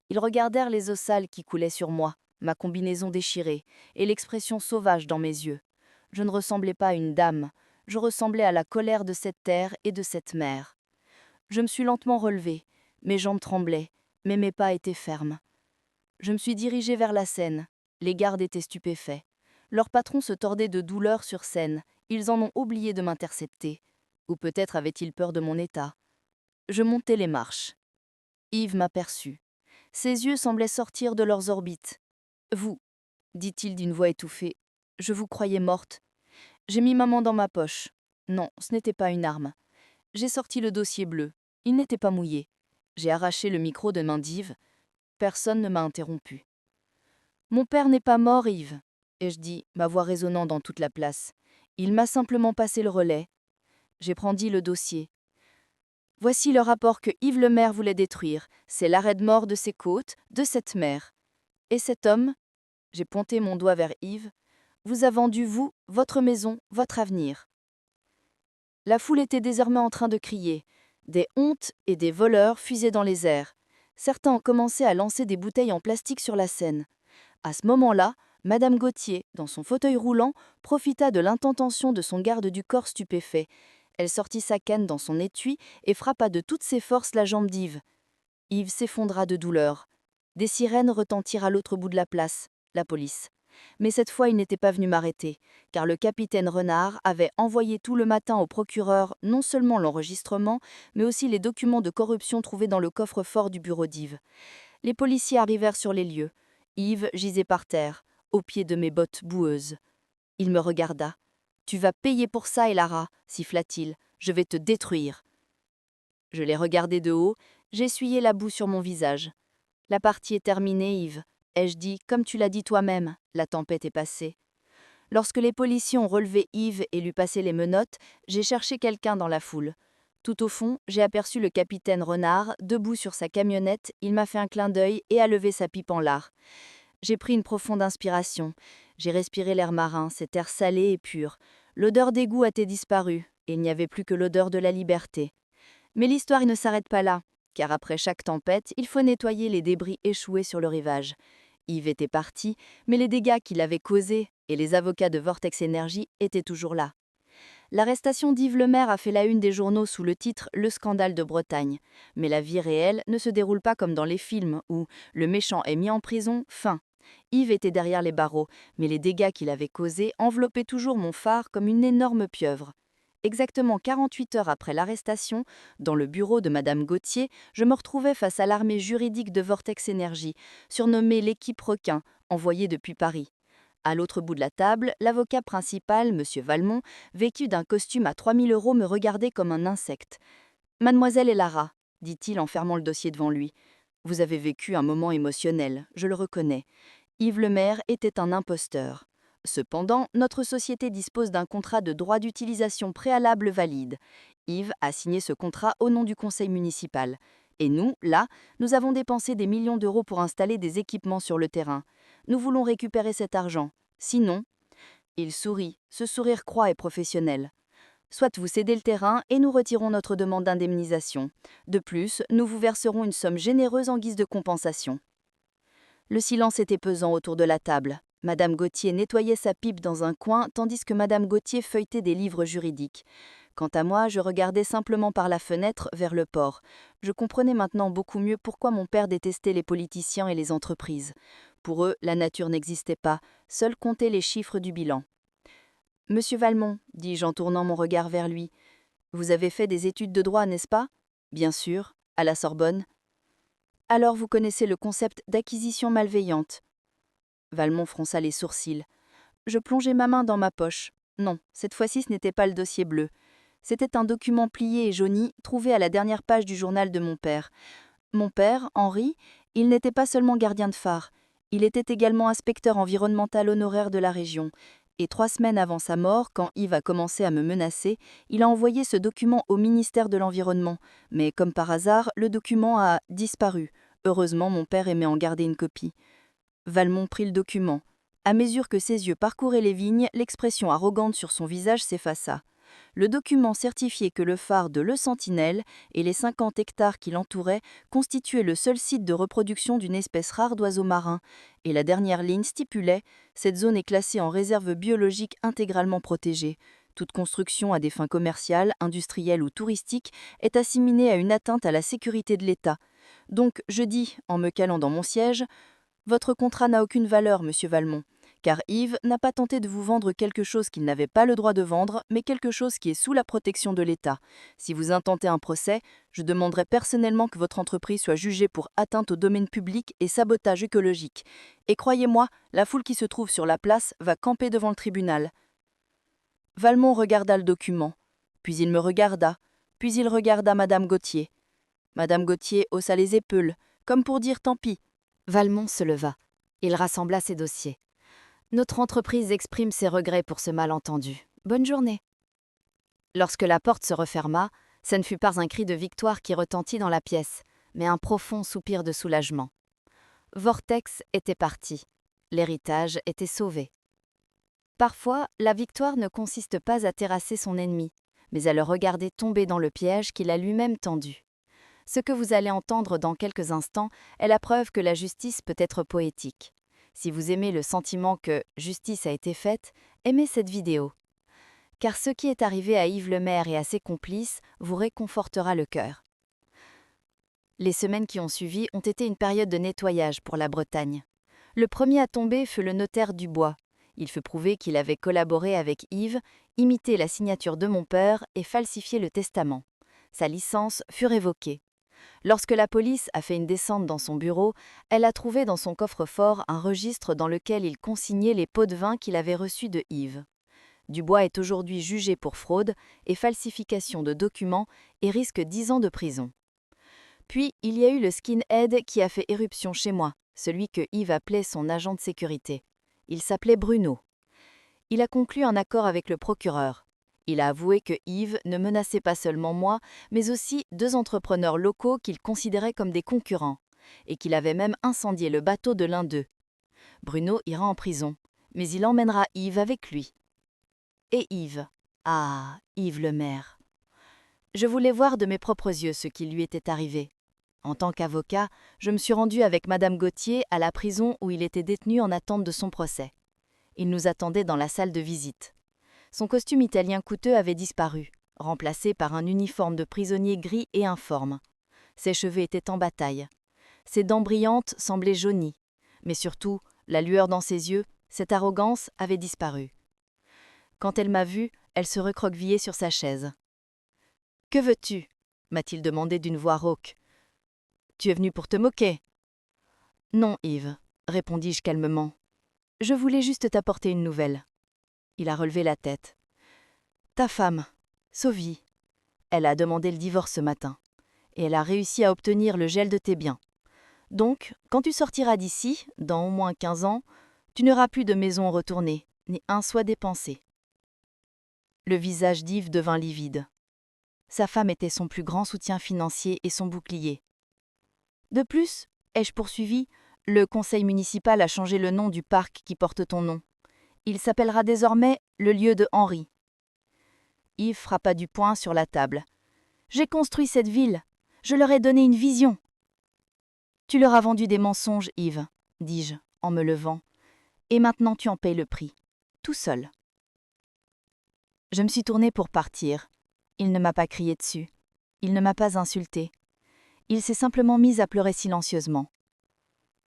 A: Ils regardèrent les eaux sales qui coulaient sur moi, ma combinaison déchirée, et l'expression sauvage dans mes yeux. Je ne ressemblais pas à une dame, je ressemblais à la colère de cette terre et de cette mer. Je me suis lentement relevée, mes jambes tremblaient, mais mes pas étaient fermes. Je me suis dirigée vers la scène, les gardes étaient stupéfaits. Leur patron se tordait de douleur sur scène, ils en ont oublié de m'intercepter. Ou peut-être avaient-ils peur de mon état. Je montais les marches. Yves m'aperçut. Ses yeux semblaient sortir de leurs orbites. « Vous, dit-il d'une voix étouffée, je vous croyais morte. » J'ai mis ma main dans ma poche. Non, ce n'était pas une arme. J'ai sorti le dossier bleu. Il n'était pas mouillé. J'ai arraché le micro de main d'Yves. Personne ne m'a interrompu. « Mon père n'est pas mort, Yves, » ai-je dit, ma voix résonnant dans toute la place. Il m'a simplement passé le relais. J'ai brandi le dossier. Voici le rapport que Yves Lemaire voulait détruire. C'est l'arrêt de mort de ces côtes, de cette mer. Et cet homme, j'ai pointé mon doigt vers Yves, vous a vendu, vous, votre maison, votre avenir. La foule était désormais en train de crier. Des hontes et des voleurs fusaient dans les airs. Certains ont commencé à lancer des bouteilles en plastique sur la scène. À ce moment-là, Madame Gauthier, dans son fauteuil roulant, profita de l'intention de son garde du corps stupéfait. Elle sortit sa canne dans son étui et frappa de toutes ses forces la jambe d'Yves. Yves s'effondra de douleur. Des sirènes retentirent à l'autre bout de la place, la police. Mais cette fois, il n'était pas venu m'arrêter, car le capitaine Renard avait envoyé tout le matin au procureur non seulement l'enregistrement, mais aussi les documents de corruption trouvés dans le coffre-fort du bureau d'Yves. Les policiers arrivèrent sur les lieux. Yves gisait par terre, au pied de mes bottes boueuses. Il me regarda. « Tu vas payer pour ça, Elara, siffla-t-il. Je vais te détruire. » Je l'ai regardé de haut, j'essuyai la boue sur mon visage. « La partie est terminée, Yves. » ai-je dit, comme tu l'as dit toi-même, la tempête est passée. Lorsque les policiers ont relevé Yves et lui passé les menottes, j'ai cherché quelqu'un dans la foule.
B: Tout au fond, j'ai aperçu le capitaine Renard, debout sur sa camionnette, il m'a fait un clin d'œil et a levé sa pipe en lard. J'ai pris une profonde inspiration. J'ai respiré l'air marin, cet air salé et pur. L'odeur d'égout a disparu, et il n'y avait plus que l'odeur de la liberté. Mais l'histoire ne s'arrête pas là, car après chaque tempête, il faut nettoyer les débris échoués sur le rivage. Yves était parti, mais les dégâts qu'il avait causés, et les avocats de Vortex Energy étaient toujours là. L'arrestation d'Yves Lemaire a fait la une des journaux sous le titre « Le scandale de Bretagne ». Mais la vie réelle ne se déroule pas comme dans les films où le méchant est mis en prison, fin. Yves était derrière les barreaux, mais les dégâts qu'il avait causés enveloppaient toujours mon phare comme une énorme pieuvre. Exactement 48 heures après l'arrestation, dans le bureau de Madame Gauthier, je me retrouvais face à l'armée juridique de Vortex Energy, surnommée l'équipe requin, envoyée depuis Paris. À l'autre bout de la table, l'avocat principal, M. Valmont, vêtu d'un costume à 3 000 €, me regardait comme un insecte. « Mademoiselle Elara », dit-il en fermant le dossier devant lui. « Vous avez vécu un moment émotionnel, je le reconnais. Yves Lemaire était un imposteur. Cependant, notre société dispose d'un contrat de droit d'utilisation préalable valide. Yves a signé ce contrat au nom du conseil municipal. Et nous, là, nous avons dépensé des millions d'euros pour installer des équipements sur le terrain. Nous voulons récupérer cet argent. Sinon, il sourit, ce sourire croix et professionnel. Soit vous cédez le terrain et nous retirons notre demande d'indemnisation. De plus, nous vous verserons une somme généreuse en guise de compensation. Le silence était pesant autour de la table. Madame Gauthier nettoyait sa pipe dans un coin tandis que Madame Gauthier feuilletait des livres juridiques. Quant à moi, je regardais simplement par la fenêtre vers le port. Je comprenais maintenant beaucoup mieux pourquoi mon père détestait les politiciens et les entreprises. Pour eux, la nature n'existait pas, seuls comptaient les chiffres du bilan. « Monsieur Valmont, dis-je en tournant mon regard vers lui, vous avez fait des études de droit, n'est-ce pas ? Bien sûr, à la Sorbonne. Alors vous connaissez le concept d'acquisition malveillante. » Valmont fronça les sourcils. Je plongeai ma main dans ma poche. Non, cette fois-ci ce n'était pas le dossier bleu. C'était un document plié et jauni, trouvé à la dernière page du journal de mon père. Mon père, Henri, il n'était pas seulement gardien de phare, il était également inspecteur environnemental honoraire de la région. Et 3 semaines avant sa mort, quand Yves a commencé à me menacer, il a envoyé ce document au ministère de l'Environnement. Mais comme par hasard, le document a disparu. Heureusement, mon père aimait en garder une copie. Valmont prit le document. À mesure que ses yeux parcouraient les vignes, l'expression arrogante sur son visage s'effaça. Le document certifiait que le phare de Le Sentinelle et les 50 hectares qui l'entouraient constituaient le seul site de reproduction d'une espèce rare d'oiseaux marins, et la dernière ligne stipulait « Cette zone est classée en réserve biologique intégralement protégée. Toute construction à des fins commerciales, industrielles ou touristiques est assimilée à une atteinte à la sécurité de l'État. Donc, je dis, en me calant dans mon siège, « Votre contrat n'a aucune valeur, monsieur Valmont. » Car Yves n'a pas tenté de vous vendre quelque chose qu'il n'avait pas le droit de vendre, mais quelque chose qui est sous la protection de l'État. Si vous intentez un procès, je demanderai personnellement que votre entreprise soit jugée pour atteinte au domaine public et sabotage écologique. Et croyez-moi, la foule qui se trouve sur la place va camper devant le tribunal. Valmont regarda le document, puis il me regarda, puis il regarda Madame Gauthier. Madame Gauthier haussa les épaules, comme pour dire tant pis.
A: Valmont se leva. Il rassembla ses dossiers. Notre entreprise exprime ses regrets pour ce malentendu. Bonne journée. Lorsque la porte se referma, ce ne fut pas un cri de victoire qui retentit dans la pièce, mais un profond soupir de soulagement. Vortex était parti. L'héritage était sauvé. Parfois, la victoire ne consiste pas à terrasser son ennemi, mais à le regarder tomber dans le piège qu'il a lui-même tendu. Ce que vous allez entendre dans quelques instants est la preuve que la justice peut être poétique. Si vous aimez le sentiment que justice a été faite, aimez cette vidéo. Car ce qui est arrivé à Yves Lemaire et à ses complices vous réconfortera le cœur. Les semaines qui ont suivi ont été une période de nettoyage pour la Bretagne. Le premier à tomber fut le notaire Dubois. Il fut prouvé qu'il avait collaboré avec Yves, imité la signature de mon père et falsifié le testament. Sa licence fut révoquée. Lorsque la police a fait une descente dans son bureau, elle a trouvé dans son coffre-fort un registre dans lequel il consignait les pots de vin qu'il avait reçus de Yves. Dubois est aujourd'hui jugé pour fraude et falsification de documents et risque 10 ans de prison. Puis, il y a eu le skinhead qui a fait éruption chez moi, celui que Yves appelait son agent de sécurité. Il s'appelait Bruno. Il a conclu un accord avec le procureur. Il a avoué que Yves ne menaçait pas seulement moi, mais aussi 2 entrepreneurs locaux qu'il considérait comme des concurrents, et qu'il avait même incendié le bateau de l'un d'eux. Bruno ira en prison, mais il emmènera Yves avec lui. Et Yves? Ah, Yves le maire. Je voulais voir de mes propres yeux ce qui lui était arrivé. En tant qu'avocat, je me suis rendu avec Madame Gauthier à la prison où il était détenu en attente de son procès. Il nous attendait dans la salle de visite. Son costume italien coûteux avait disparu, remplacé par un uniforme de prisonnier gris et informe. Ses cheveux étaient en bataille. Ses dents brillantes semblaient jaunies. Mais surtout, la lueur dans ses yeux, cette arrogance avait disparu. Quand elle m'a vu, elle se recroquevillait sur sa chaise. « Que veux-tu » m'a-t-il demandé d'une voix rauque. « Tu es venu pour te moquer ?» ?»« Non, Yves, » répondis-je calmement. « Je voulais juste t'apporter une nouvelle. » Il a relevé la tête. « Ta femme, Sophie, elle a demandé le divorce ce matin, et elle a réussi à obtenir le gel de tes biens. Donc, quand tu sortiras d'ici, dans au moins 15 ans, tu n'auras plus de maison retournée, ni un sou dépensé. » Le visage d'Yves devint livide. Sa femme était son plus grand soutien financier et son bouclier. De plus, ai-je poursuivi, le conseil municipal a changé le nom du parc qui porte ton nom. Il s'appellera désormais le lieu de Henri. Yves frappa du poing sur la table. J'ai construit cette ville. Je leur ai donné une vision. Tu leur as vendu des mensonges, Yves, dis-je, en me levant. Et maintenant tu en payes le prix. Tout seul. Je me suis tournée pour partir. Il ne m'a pas crié dessus. Il ne m'a pas insulté. Il s'est simplement mis à pleurer silencieusement.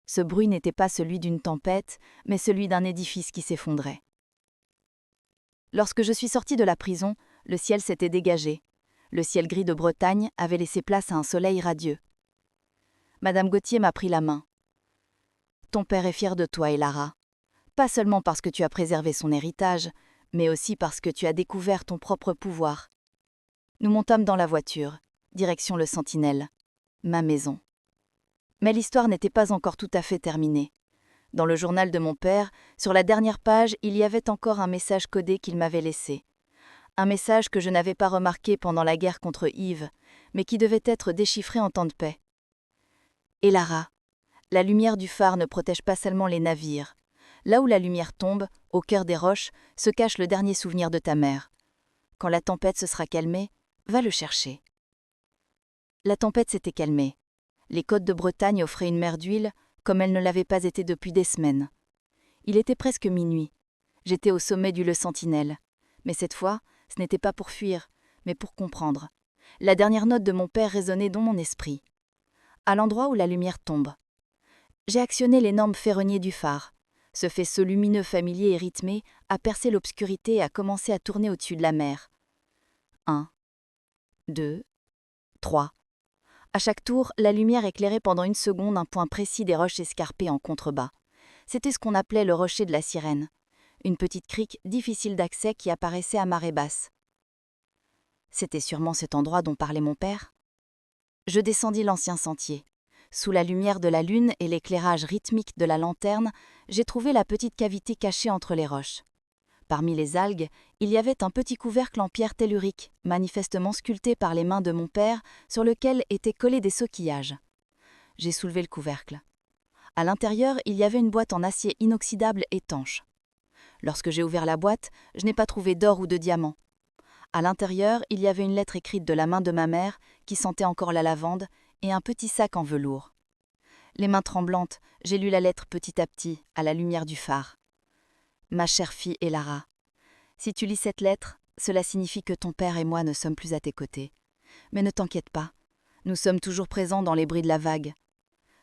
A: Ce bruit n'était pas celui d'une tempête, mais celui d'un édifice qui s'effondrait. Lorsque je suis sortie de la prison, le ciel s'était dégagé. Le ciel gris de Bretagne avait laissé place à un soleil radieux. Madame Gauthier m'a pris la main. « Ton père est fier de toi, Elara. Pas seulement parce que tu as préservé son héritage, mais aussi parce que tu as découvert ton propre pouvoir. » Nous montâmes dans la voiture, direction le Sentinelle, ma maison. Mais l'histoire n'était pas encore tout à fait terminée. Dans le journal de mon père, sur la dernière page, il y avait encore un message codé qu'il m'avait laissé. Un message que je n'avais pas remarqué pendant la guerre contre Yves, mais qui devait être déchiffré en temps de paix. « Elara, la lumière du phare ne protège pas seulement les navires. Là où la lumière tombe, au cœur des roches, se cache le dernier souvenir de ta mère. Quand la tempête se sera calmée, va le chercher. » La tempête s'était calmée. Les côtes de Bretagne offraient une mer d'huile, comme elles ne l'avaient pas été depuis des semaines. Il était presque minuit. J'étais au sommet du Le Sentinelle. Mais cette fois, ce n'était pas pour fuir, mais pour comprendre. La dernière note de mon père résonnait dans mon esprit. À l'endroit où la lumière tombe. J'ai actionné l'énorme ferronnier du phare. Ce faisceau lumineux familier et rythmé a percé l'obscurité et a commencé à tourner au-dessus de la mer. 1, 2, 3. À chaque tour, la lumière éclairait pendant une seconde un point précis des roches escarpées en contrebas. C'était ce qu'on appelait le rocher de la Sirène, une petite crique difficile d'accès qui apparaissait à marée basse. C'était sûrement cet endroit dont parlait mon père. Je descendis l'ancien sentier. Sous la lumière de la lune et l'éclairage rythmique de la lanterne, j'ai trouvé la petite cavité cachée entre les roches. Parmi les algues, il y avait un petit couvercle en pierre tellurique, manifestement sculpté par les mains de mon père, sur lequel étaient collés des soquillages. J'ai soulevé le couvercle. À l'intérieur, il y avait une boîte en acier inoxydable étanche. Lorsque j'ai ouvert la boîte, je n'ai pas trouvé d'or ou de diamants. À l'intérieur, il y avait une lettre écrite de la main de ma mère, qui sentait encore la lavande, et un petit sac en velours. Les mains tremblantes, j'ai lu la lettre petit à petit, à la lumière du phare. Ma chère fille Elara, si tu lis cette lettre, cela signifie que ton père et moi ne sommes plus à tes côtés. Mais ne t'inquiète pas, nous sommes toujours présents dans les bruits de la vague.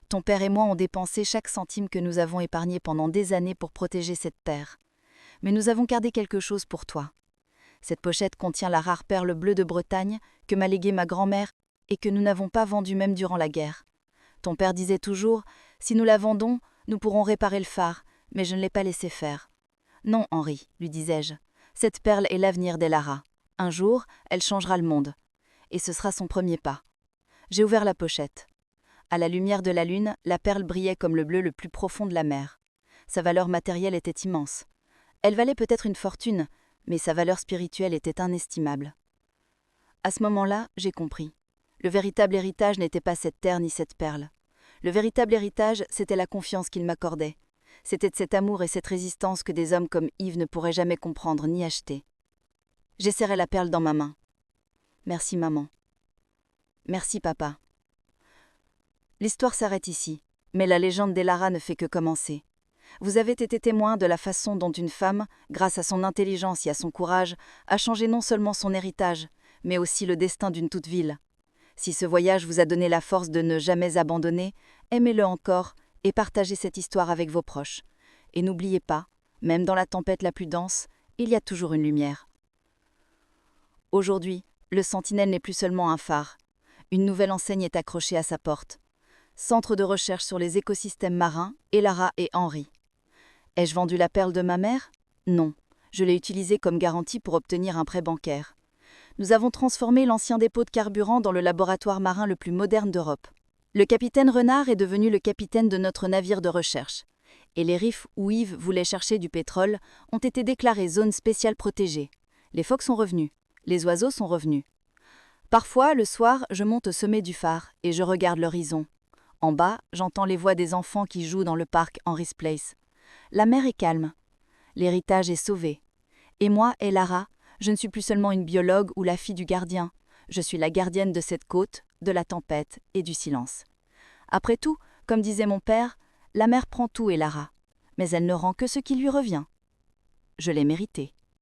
A: Ton père et moi ont dépensé chaque centime que nous avons épargné pendant des années pour protéger cette terre. Mais nous avons gardé quelque chose pour toi. Cette pochette contient la rare perle bleue de Bretagne que m'a léguée ma grand-mère et que nous n'avons pas vendue même durant la guerre. Ton père disait toujours, si nous la vendons, nous pourrons réparer le phare, mais je ne l'ai pas laissé faire. Non, Henri, lui disais-je, cette perle est l'avenir d'Elara. Un jour, elle changera le monde. Et ce sera son premier pas. J'ai ouvert la pochette. À la lumière de la lune, la perle brillait comme le bleu le plus profond de la mer. Sa valeur matérielle était immense. Elle valait peut-être une fortune,
B: mais sa valeur spirituelle était inestimable. À ce moment-là, j'ai compris. Le véritable héritage n'était pas cette terre ni cette perle. Le véritable héritage, c'était la confiance qu'il m'accordait. C'était de cet amour et cette résistance que des hommes comme Yves ne pourraient jamais comprendre ni acheter. J'ai serré la perle dans ma main. Merci maman. Merci papa. L'histoire s'arrête ici, mais la légende d'Elara ne fait que commencer. Vous avez été témoin de la façon dont une femme, grâce à son intelligence et à son courage, a changé non seulement son héritage, mais aussi le destin d'une toute ville. Si ce voyage vous a donné la force de ne jamais abandonner, aimez-le encore et partagez cette histoire avec vos proches. Et n'oubliez pas, même dans la tempête la plus dense, il y a toujours une lumière. Aujourd'hui, le Sentinelle n'est plus seulement un phare. Une nouvelle enseigne est accrochée à sa porte. Centre de recherche sur les écosystèmes marins, Elara et Henri. Ai-je vendu la perle de ma mère? Non, je l'ai utilisée comme garantie pour obtenir un prêt bancaire. Nous avons transformé l'ancien dépôt de carburant dans le laboratoire marin le plus moderne d'Europe. Le capitaine Renard est devenu le capitaine de notre navire de recherche. Et les riffs où Yves voulait chercher du pétrole ont été déclarées zone spéciale protégée. Les phoques sont revenus, les oiseaux sont revenus. Parfois, le soir, je monte au sommet du phare et je regarde l'horizon. En bas, j'entends les voix des enfants qui jouent dans le parc Henry's Place. La mer est calme. L'héritage est sauvé. Et moi, Elara, je ne suis plus seulement une biologue ou la fille du gardien. Je suis la gardienne de cette côte, de la tempête et du silence. Après tout, comme disait mon père, la mer prend tout, Elara, mais elle ne rend que ce qui lui revient. Je l'ai mérité.